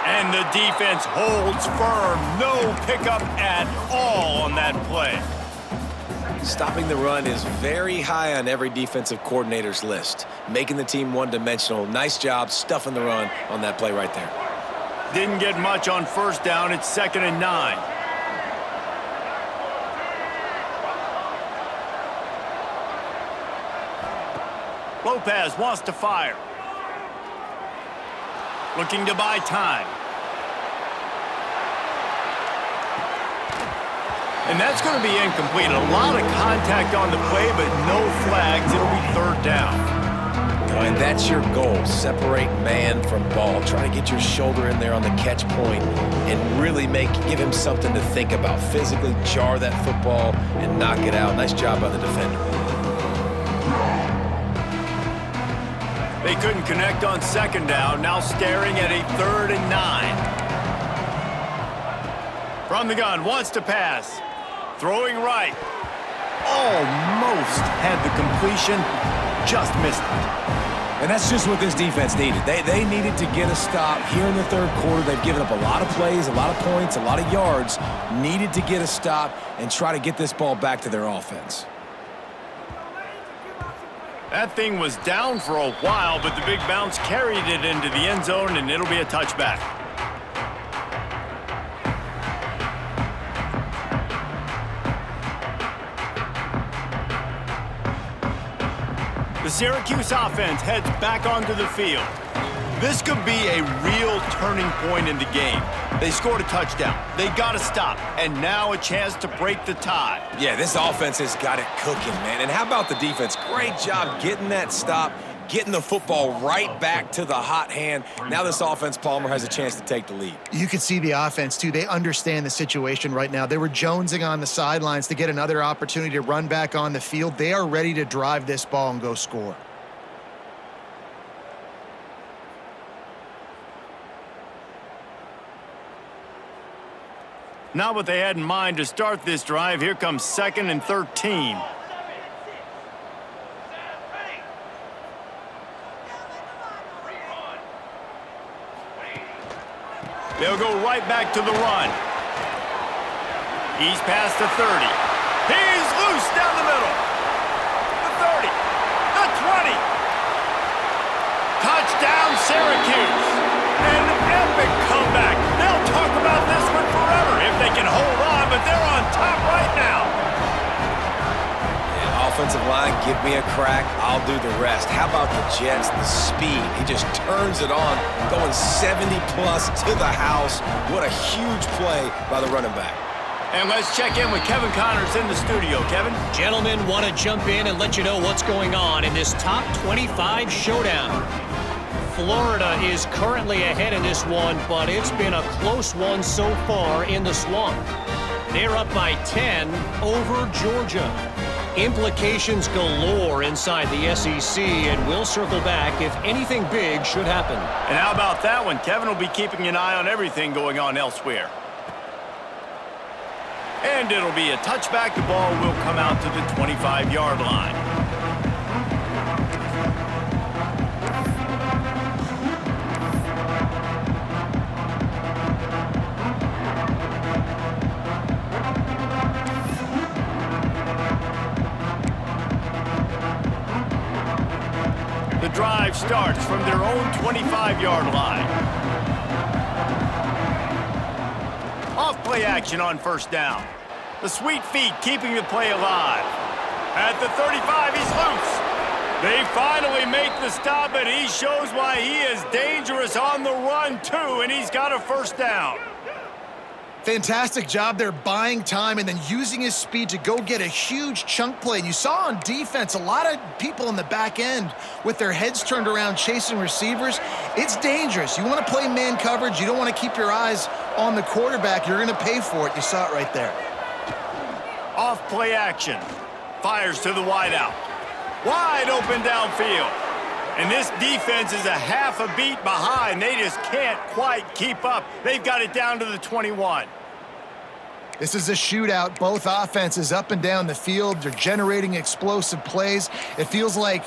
S1: And the defense holds firm. No pickup at all on that play.
S3: Stopping the run is very high on every defensive coordinator's list. Making the team one-dimensional. Nice job stuffing the run on that play right there.
S1: Didn't get much on first down. It's 2nd and 9. Lopez wants to fire. Looking to buy time. And that's going to be incomplete. A lot of contact on the play, but no flags. It'll be third down.
S3: And that's your goal. Separate man from ball. Try to get your shoulder in there on the catch point and really give him something to think about. Physically jar that football and knock it out. Nice job by the defender.
S1: They couldn't connect on second down. Now staring at a 3rd and 9. From the gun, wants to pass. Throwing right. Almost had the completion. Just missed it.
S4: And that's just what this defense needed. They needed to get a stop here in the third quarter. They've given up a lot of plays, a lot of points, a lot of yards. Needed to get a stop and try to get this ball back to their offense.
S1: That thing was down for a while, but the big bounce carried it into the end zone, and it'll be a touchback. The Syracuse offense heads back onto the field. This could be a real turning point in the game. They scored a touchdown. They got to stop. And now a chance to break the tie.
S4: Yeah, this offense has got it cooking, man. And how about the defense? Great job getting that stop, getting the football right back to the hot hand. Now this offense, Palmer, has a chance to take the lead.
S2: You can see the offense, too. They understand the situation right now. They were jonesing on the sidelines to get another opportunity to run back on the field. They are ready to drive this ball and go score.
S1: Not what they had in mind to start this drive. Here comes 2nd and 13. They'll go right back to the run. He's past the 30. He's loose down the middle. The 30. The 20. Touchdown, Syracuse. An epic comeback. They'll talk about this one forever if they can hold on, but they're on top right now.
S3: Yeah, offensive line, give me a crack. I'll do the rest. How about the Jets, the speed? He just turns it on, going 70-plus to the house. What a huge play by the running back.
S1: And let's check in with Kevin Connors in the studio. Kevin?
S5: Gentlemen, want to jump in and let you know what's going on in this top 25 showdown. Florida is currently ahead in this one, but it's been a close one so far in the swamp. They're up by 10 over Georgia. Implications galore inside the SEC, and we'll circle back if anything big should happen.
S1: And how about that one? Kevin will be keeping an eye on everything going on elsewhere. And it'll be a touchback. The ball will come out to the 25-yard line. The drive starts from their own 25-yard line. Off play action on first down. The sweet feet keeping the play alive. At the 35, he's loose. They finally make the stop, and he shows why he is dangerous on the run, too, and he's got a first down.
S2: Fantastic job there buying time and then using his speed to go get a huge chunk play. And you saw on defense a lot of people in the back end with their heads turned around chasing receivers. It's dangerous. You want to play man coverage. You don't want to keep your eyes on the quarterback. You're going to pay for it. You saw it right there.
S1: Off play action. Fires to the wideout. Wide open downfield. And this defense is a half a beat behind. They just can't quite keep up. They've got it down to the 21.
S2: This is a shootout. Both offenses up and down the field. They're generating explosive plays. It feels like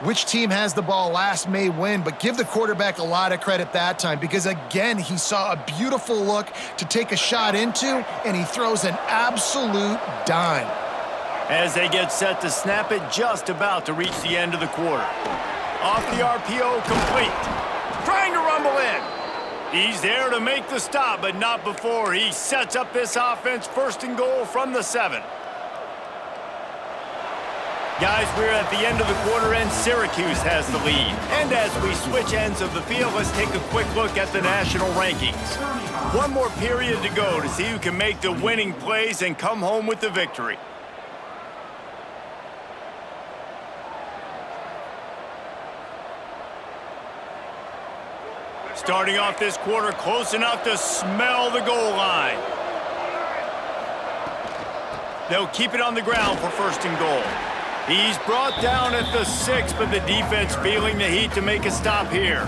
S2: which team has the ball last may win, but give the quarterback a lot of credit that time because, again, he saw a beautiful look to take a shot into, and he throws an absolute dime.
S1: As they get set to snap it, just about to reach the end of the quarter. Off the RPO, complete. Trying to rumble in. He's there to make the stop, but not before he sets up this offense. First and goal from the 7. Guys, we're at the end of the quarter, and Syracuse has the lead. And as we switch ends of the field, let's take a quick look at the national rankings. One more period to go to see who can make the winning plays and come home with the victory. Starting off this quarter close enough to smell the goal line. They'll keep it on the ground for first and goal. He's brought down at the 6, but the defense feeling the heat to make a stop here.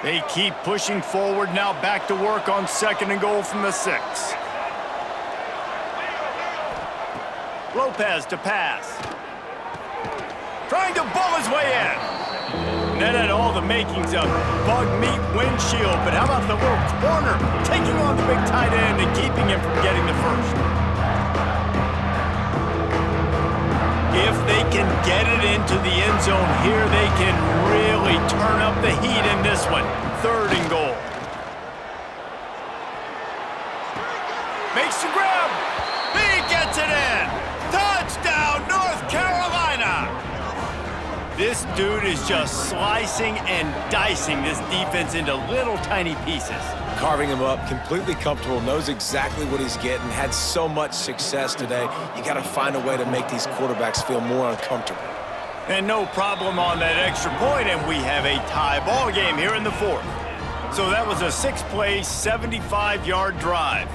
S1: They keep pushing forward, now back to work on second and goal from the 6. Lopez to pass. Trying to bull his way in. That had all the makings of bug meat windshield, but how about the little corner taking on the big tight end and keeping him from getting the first? If they can get it into the end zone here, they can really turn up the heat in this one. Third and goal. Makes the grab. He gets it in. Touchdown, North Carolina. This dude is just slicing and dicing this defense into little tiny pieces.
S3: Carving him up, completely comfortable, knows exactly what he's getting, had so much success today. You got to find a way to make these quarterbacks feel more uncomfortable.
S1: And no problem on that extra point, and we have a tie ball game here in the 4th. So that was a 6-play, 75-yard drive.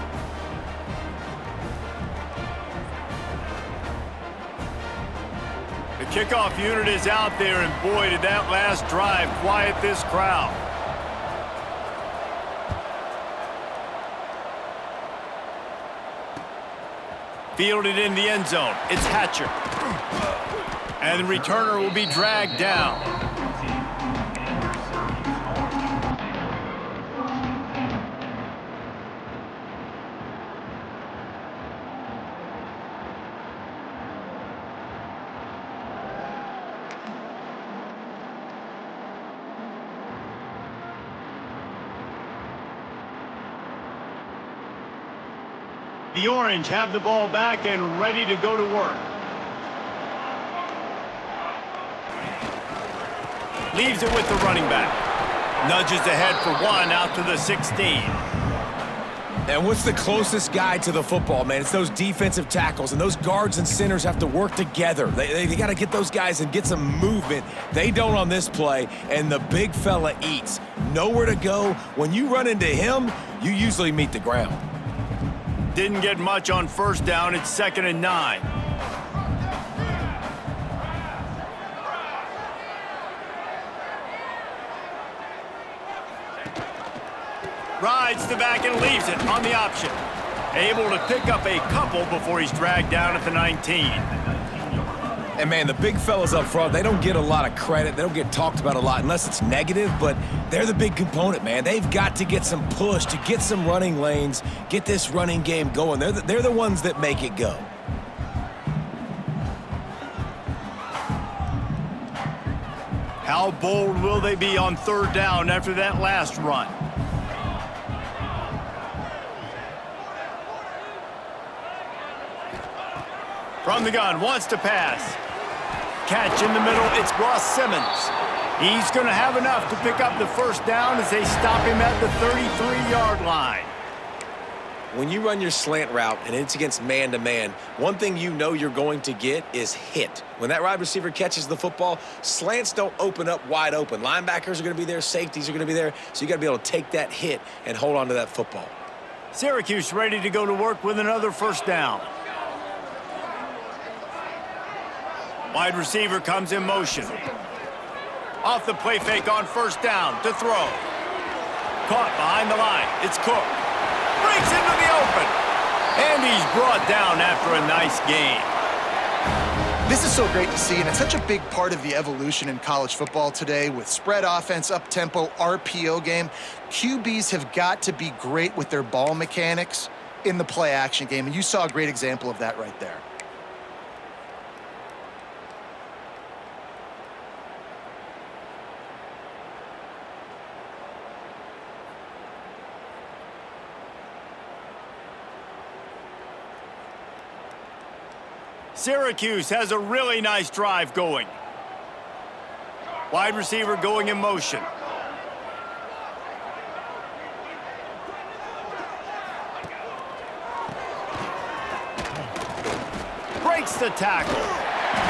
S1: The kickoff unit is out there, and boy, did that last drive quiet this crowd. Fielded in the end zone. It's Hatcher. And the returner will be dragged down. The Orange have the ball back and ready to go to work. Leaves it with the running back. Nudges ahead for 1 out to the 16.
S4: And what's the closest guy to the football, man? It's those defensive tackles, and those guards and centers have to work together. They got to get those guys and get some movement. They don't on this play, and the big fella eats. Nowhere to go. When you run into him, you usually meet the ground.
S1: Didn't get much on first down. It's 2nd and 9. Rides the back and leaves it on the option. Able to pick up a couple before he's dragged down at the 19.
S4: And, man, the big fellas up front, they don't get a lot of credit. They don't get talked about a lot unless it's negative, but they're the big component, man. They've got to get some push, to get some running lanes, get this running game going. They're the ones that make it go.
S1: How bold will they be on 3rd down after that last run? From the gun, wants to pass. Catch in the middle, it's Ross Simmons. He's going to have enough to pick up the first down as they stop him at the 33-yard line.
S3: When you run your slant route and it's against man-to-man, one thing you know you're going to get is hit. When that wide receiver catches the football, slants don't open up wide open. Linebackers are going to be there, safeties are going to be there, so you got to be able to take that hit and hold on to that football.
S1: Syracuse ready to go to work with another first down. Wide receiver comes in motion. Off the play fake on first down to throw. Caught behind the line. It's Cook. Breaks into the open. And he's brought down after a nice gain.
S2: This is so great to see, and it's such a big part of the evolution in college football today with spread offense, up-tempo, RPO game. QBs have got to be great with their ball mechanics in the play-action game, and you saw a great example of that right there.
S1: Syracuse has a really nice drive going. Wide receiver going in motion. Breaks the tackle.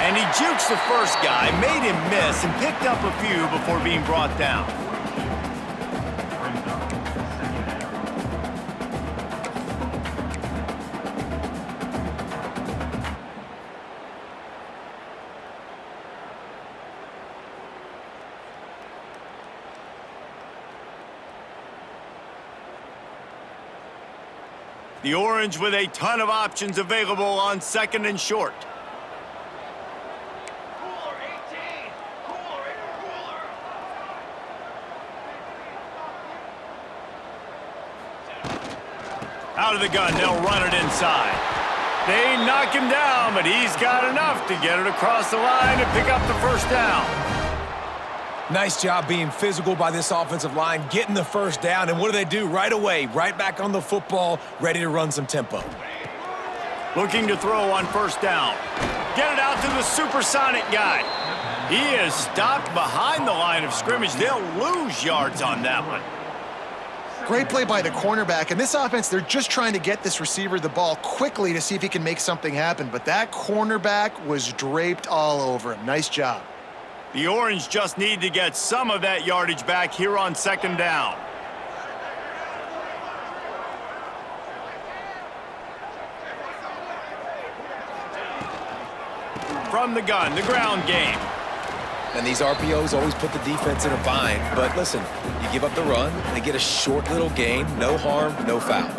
S1: And he jukes the first guy, made him miss, and picked up a few before being brought down. The Orange with a ton of options available on second and short. Out of the gun, they'll run it inside. They knock him down, but he's got enough to get it across the line and pick up the first down.
S4: Nice job being physical by this offensive line, getting the first down, and what do? Right away, right back on the football, ready to run some tempo.
S1: Looking to throw on first down. Get it out to the supersonic guy. He is stopped behind the line of scrimmage. They'll lose yards on that one.
S2: Great play by the cornerback. In this offense, they're just trying to get this receiver the ball quickly to see if he can make something happen. But that cornerback was draped all over him. Nice job.
S1: The Orange just need to get some of that yardage back here on second down. From the gun, the ground game.
S3: And these RPOs always put the defense in a bind. But listen, you give up the run, they get a short little gain, no harm, no foul.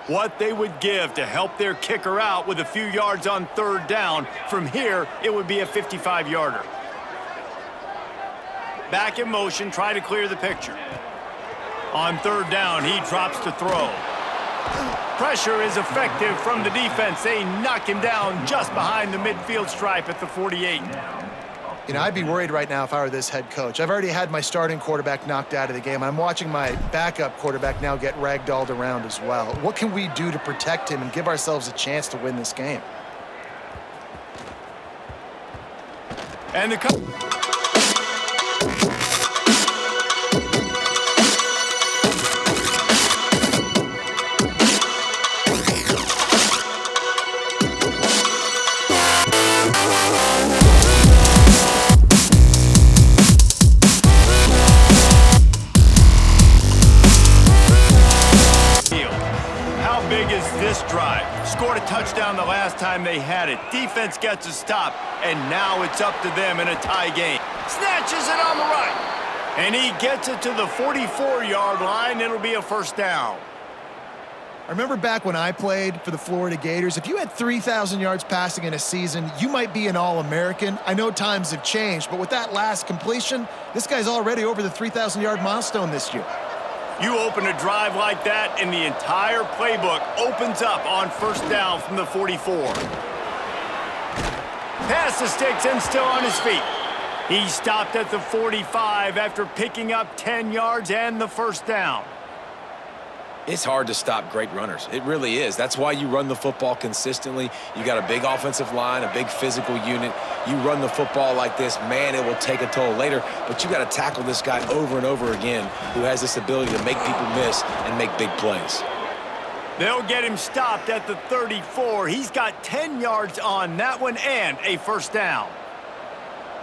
S1: What they would give to help their kicker out with a few yards on third down. From here, it would be a 55-yarder. Back in motion, try to clear the picture. On third down, he drops to throw. Pressure is effective from the defense. They knock him down just behind the midfield stripe at the 48.
S2: You know, I'd be worried right now if I were this head coach. I've already had my starting quarterback knocked out of the game. I'm watching my backup quarterback now get ragdolled around as well. What can we do to protect him and give ourselves a chance to win this game?
S1: And the scored a touchdown the last time they had it. Defense gets a stop, and now it's up to them in a tie game. Snatches it on the right, and he gets it to the 44-yard line. It'll be a first down.
S2: I remember back when I played for the Florida Gators, if you had 3,000 yards passing in a season, you might be an All-American. I know times have changed, but with that last completion, this guy's already over the 3,000-yard milestone this year.
S1: You open a drive like that, and the entire playbook opens up on first down from the 44. Pass the sticks and still on his feet. He stopped at the 45 after picking up 10 yards and the first down.
S3: It's hard to stop great runners. It really is. That's why you run the football consistently. You got a big offensive line, a big physical unit. You run the football like this, man, it will take a toll later. But you got to tackle this guy over and over again who has this ability to make people miss and make big plays.
S1: They'll get him stopped at the 34. He's got 10 yards on that one and a first down.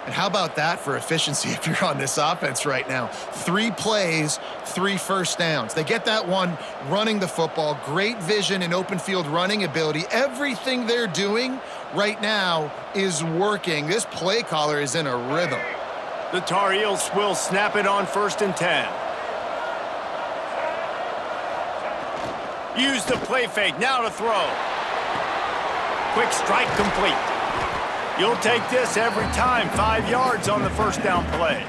S2: And how about that for efficiency if you're on this offense right now? 3 plays, 3 first downs. They get that one running the football, great vision and open field running ability. Everything they're doing right now is working. This play caller is in a rhythm.
S1: The Tar Heels will snap it on 1st and 10. Use the play fake, now to throw. Quick strike complete. You'll take this every time. 5 yards on the first down play.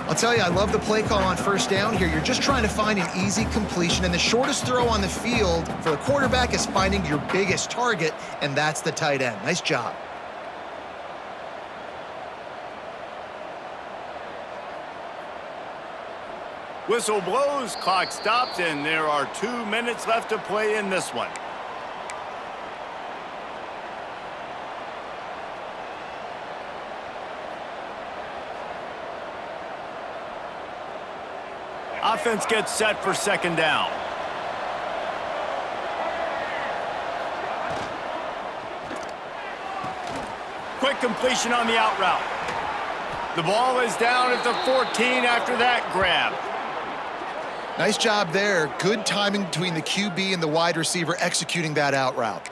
S2: I'll tell you, I love the play call on first down here. You're just trying to find an easy completion, and the shortest throw on the field for the quarterback is finding your biggest target, and that's the tight end. Nice job.
S1: Whistle blows, clock stops, and there are 2 minutes left to play in this one. Offense gets set for second down. Quick completion on the out route. The ball is down at the 14 after that grab.
S2: Nice job there. Good timing between the QB and the wide receiver executing that out route.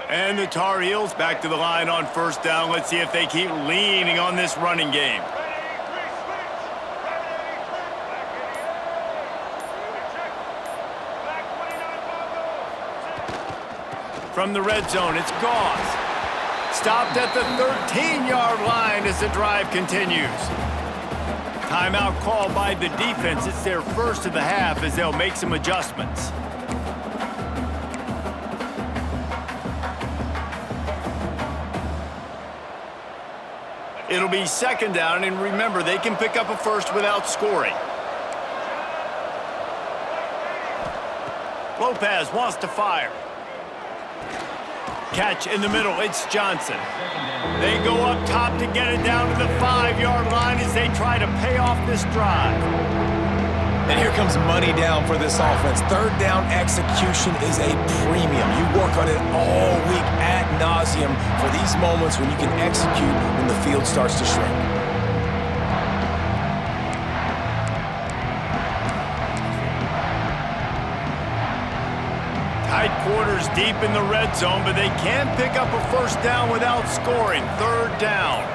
S1: And the Tar Heels back to the line on first down. Let's see if they keep leaning on this running game. From the red zone, it's Goss. Stopped at the 13-yard line as the drive continues. Timeout called by the defense. It's their first of the half as they'll make some adjustments. It'll be second down, and remember, they can pick up a first without scoring. Lopez wants to fire. Catch in the middle, it's Johnson. They go up top to get it down to the 5-yard line as they try to pay off this drive.
S4: And here comes money down for this offense. Third down execution is a premium. You work on it all week ad nauseum for these moments when you can execute when the field starts to shrink.
S1: Tight quarters deep in the red zone, but they can pick up a first down without scoring. Third down.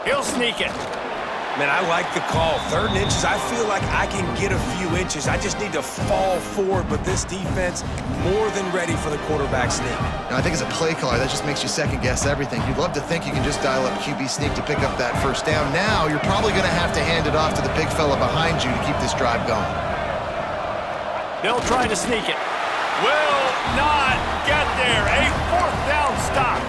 S1: He'll sneak it.
S4: Man, I like the call. 3rd and inches, I feel like I can get a few inches. I just need to fall forward, but this defense more than ready for the quarterback sneak.
S2: Now, I think as a play caller, that just makes you second-guess everything. You'd love to think you can just dial up QB sneak to pick up that first down. Now, you're probably going to have to hand it off to the big fella behind you to keep this drive going.
S1: They'll try to sneak it. Will not get there. A 4th down stop.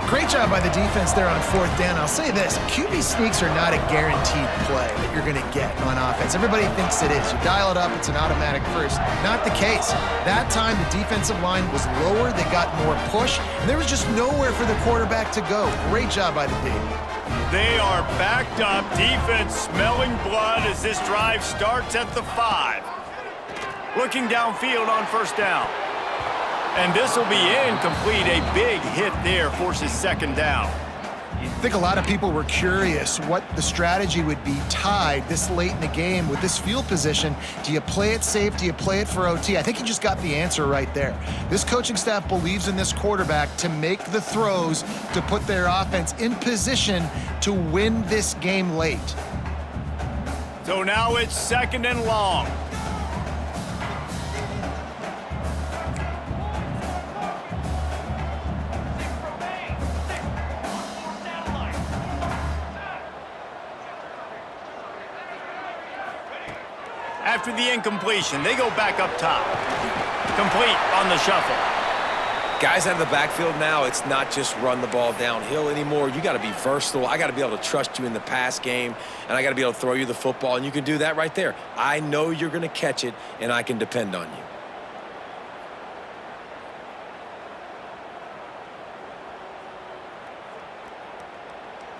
S2: Great job by the defense there on 4th down. I'll say this, QB sneaks are not a guaranteed play that you're going to get on offense. Everybody thinks it is. You dial it up, it's an automatic first. Not the case. That time, the defensive line was lower. They got more push, and there was just nowhere for the quarterback to go. Great job by the D.
S1: They are backed up. Defense smelling blood as this drive starts at the 5. Looking downfield on first down. And this will be incomplete. A big hit there forces second down.
S2: I think a lot of people were curious what the strategy would be tied this late in the game with this field position. Do you play it safe? Do you play it for OT? I think you just got the answer right there. This coaching staff believes in this quarterback to make the throws to put their offense in position to win this game late.
S1: So now it's second and long. After the incompletion, they go back up top. Complete on the shuffle.
S3: Guys out of the backfield now, it's not just run the ball downhill anymore. You got to be versatile. I got to be able to trust you in the pass game, and I got to be able to throw you the football, and you can do that right there. I know you're going to catch it, and I can depend on you.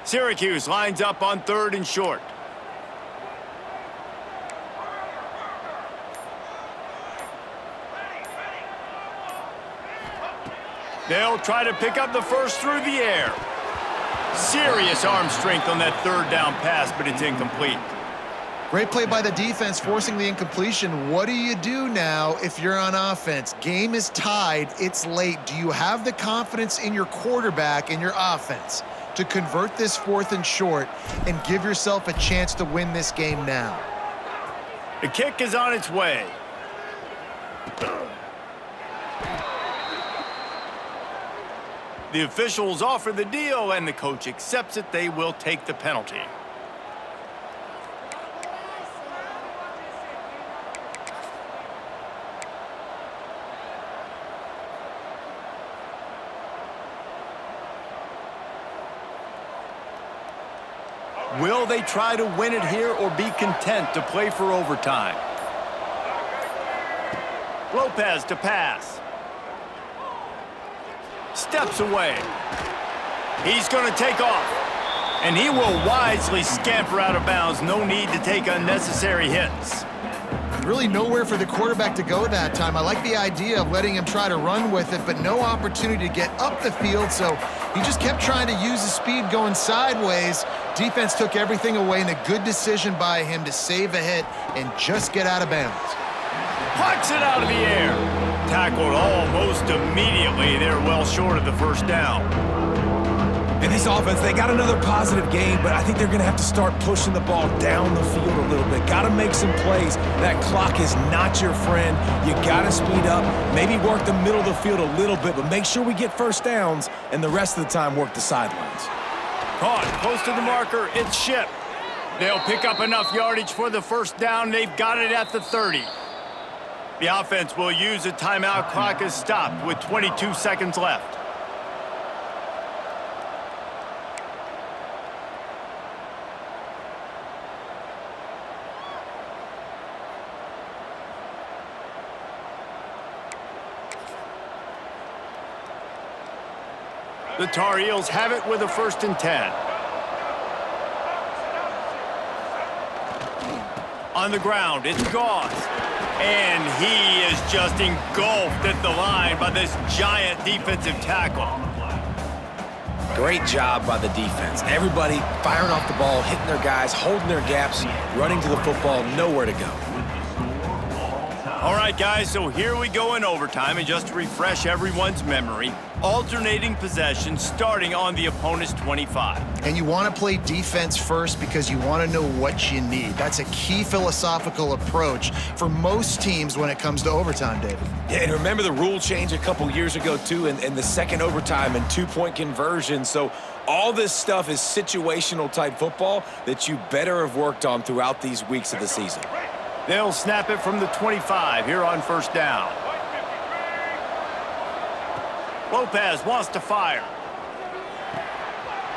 S1: Syracuse lines up on 3rd and short. They'll try to pick up the first through the air. Serious arm strength on that 3rd down pass, but it's incomplete.
S2: Great play by the defense, forcing the incompletion. What do you do now if you're on offense? Game is tied. It's late. Do you have the confidence in your quarterback and your offense to convert this 4th and short and give yourself a chance to win this game now?
S1: The kick is on its way. The officials offer the deal, and the coach accepts it. They will take the penalty. Will they try to win it here or be content to play for overtime? Lopez to pass. Steps away. He's going to take off. And he will wisely scamper out of bounds. No need to take unnecessary hits.
S2: Really nowhere for the quarterback to go that time. I like the idea of letting him try to run with it, but no opportunity to get up the field, so he just kept trying to use his speed going sideways. Defense took everything away, and a good decision by him to save a hit and just get out of bounds.
S1: Plucks it out of the air. Tackled almost immediately. They're well short of the first down.
S4: And this offense, they got another positive game, but I think they're going to have to start pushing the ball down the field a little bit. Got to make some plays. That clock is not your friend. You got to speed up, maybe work the middle of the field a little bit, but make sure we get first downs and the rest of the time work the sidelines.
S1: Caught close to the marker. It's Ship. They'll pick up enough yardage for the first down. They've got it at the 30. The offense will use a timeout. Clock is stopped with 22 seconds left. The Tar Heels have it with a 1st and 10. On the ground, it's Gauze. And he is just engulfed at the line by this giant defensive tackle.
S3: Great job by the defense. Everybody firing off the ball, hitting their guys, holding their gaps, running to the football, nowhere to go.
S1: All right, guys, so here we go in overtime, and just to refresh everyone's memory, alternating possession starting on the opponent's 25.
S2: And you want to play defense first because you want to know what you need. That's a key philosophical approach for most teams when it comes to overtime, David.
S3: Yeah, and remember the rule change a couple years ago, too, and the second overtime and 2-point conversion. So all this stuff is situational type football that you better have worked on throughout these weeks of the season.
S1: They'll snap it from the 25 here on 1st down. Lopez wants to fire.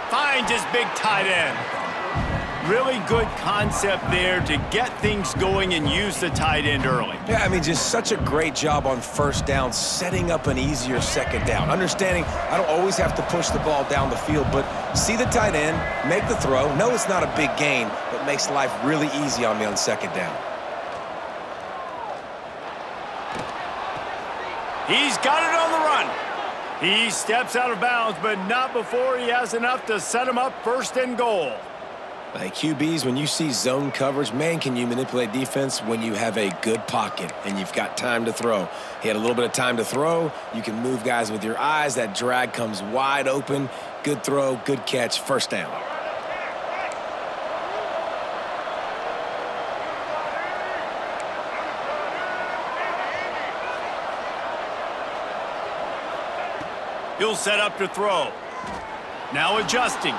S1: Finds his big tight end. Really good concept there to get things going and use the tight end early.
S3: Yeah, I mean, just such a great job on 1st down, setting up an easier 2nd down. Understanding I don't always have to push the ball down the field, but see the tight end, make the throw. No, it's not a big gain, but makes life really easy on me on 2nd down.
S1: He's got it on the run. He steps out of bounds, but not before he has enough to set him up 1st and goal.
S3: Like QBs, when you see zone coverage, man, can you manipulate defense when you have a good pocket and you've got time to throw. He had a little bit of time to throw. You can move guys with your eyes. That drag comes wide open. Good throw, good catch, 1st down.
S1: He'll set up to throw. Now adjusting.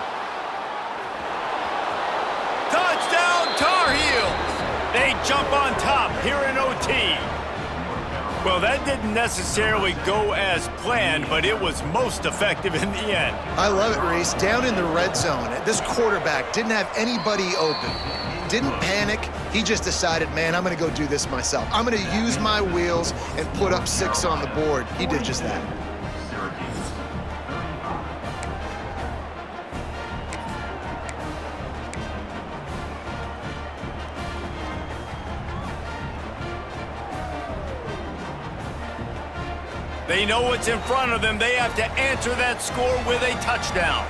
S1: Touchdown, Tar Heels! They jump on top here in OT. Well, that didn't necessarily go as planned, but it was most effective in the end.
S2: I love it, Reese. Down in the red zone, this quarterback didn't have anybody open. Didn't panic. He just decided, man, I'm going to go do this myself. I'm going to use my wheels and put up 6 on the board. He did just that.
S1: They know what's in front of them. They have to answer that score with a touchdown.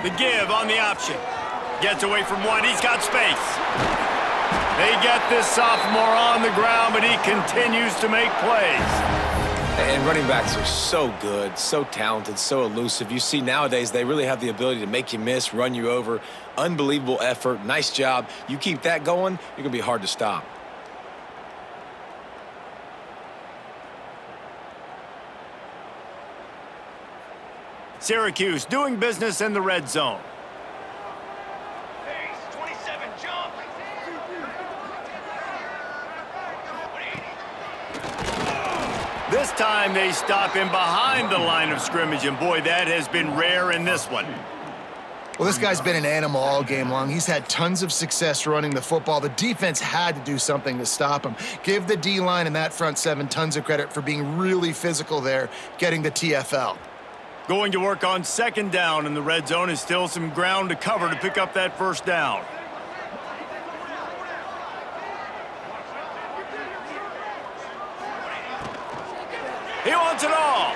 S1: The give on the option. Gets away from one. He's got space. They get this sophomore on the ground, but he continues to make plays.
S3: And running backs are so good, so talented, so elusive. You see nowadays they really have the ability to make you miss, run you over. Unbelievable effort. Nice job. You keep that going, you're going to be hard to stop.
S1: Syracuse doing business in the red zone. This time they stop him behind the line of scrimmage, and boy, that has been rare in this one.
S2: Well, this guy's been an animal all game long. He's had tons of success running the football. The defense had to do something to stop him. Give the D-line and that front seven tons of credit for being really physical there, getting the TFL.
S1: Going to work on second down in the red zone is still some ground to cover to pick up that first down. He wants it all.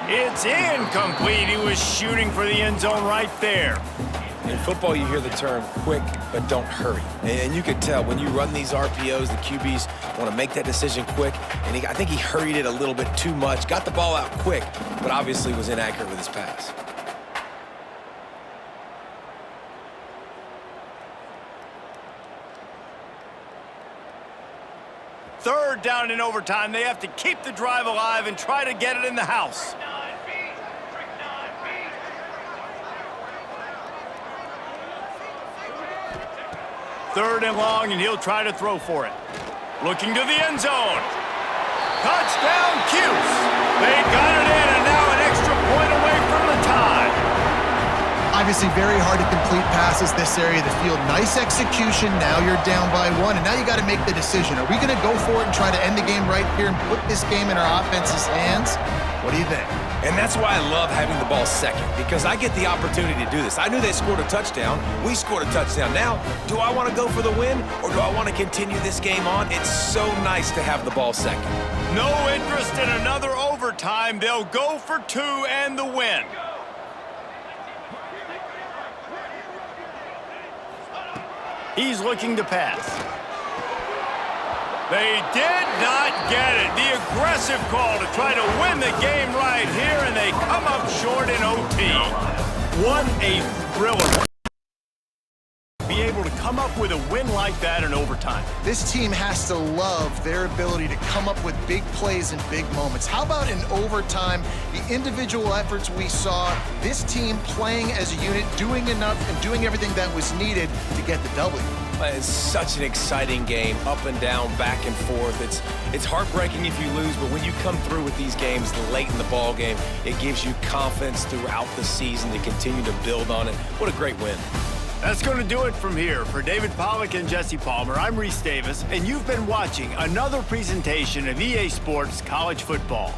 S1: It's incomplete. He was shooting for the end zone right there.
S3: In football, you hear the term quick, but don't hurry. And you could tell when you run these RPOs, the QBs want to make that decision quick. And I think he hurried it a little bit too much, got the ball out quick, but obviously was inaccurate with his pass.
S1: Third down in overtime. They have to keep the drive alive and try to get it in the house. Third and long, and he'll try to throw for it. Looking to the end zone. Touchdown, Cuse. They got it in, and now an extra point away from the tie.
S2: Obviously very hard to complete passes this area of the field. Nice execution. Now you're down by one, and now you got to make the decision. Are we going to go for it and try to end the game right here and put this game in our offense's hands? What do you think?
S3: And that's why I love having the ball second, because I get the opportunity to do this. I knew they scored a touchdown. We scored a touchdown. Now, do I want to go for the win, or do I want to continue this game on? It's so nice to have the ball second.
S1: No interest in another overtime. They'll go for two and the win. He's looking to pass. They did not get it. The aggressive call to try to win the game right here, and they come up short in OT. What a thriller. Be able to come up with a win like that in overtime.
S2: This team has to love their ability to come up with big plays in big moments. How about in overtime, the individual efforts we saw, this team playing as a unit, doing enough and doing everything that was needed to get the W.
S3: It's such an exciting game, up and down, back and forth. It's heartbreaking if you lose, but when you come through with these games late in the ball game, it gives you confidence throughout the season to continue to build on it. What a great win.
S1: That's going to do it from here. For David Pollack and Jesse Palmer, I'm Reese Davis, and you've been watching another presentation of EA Sports College Football.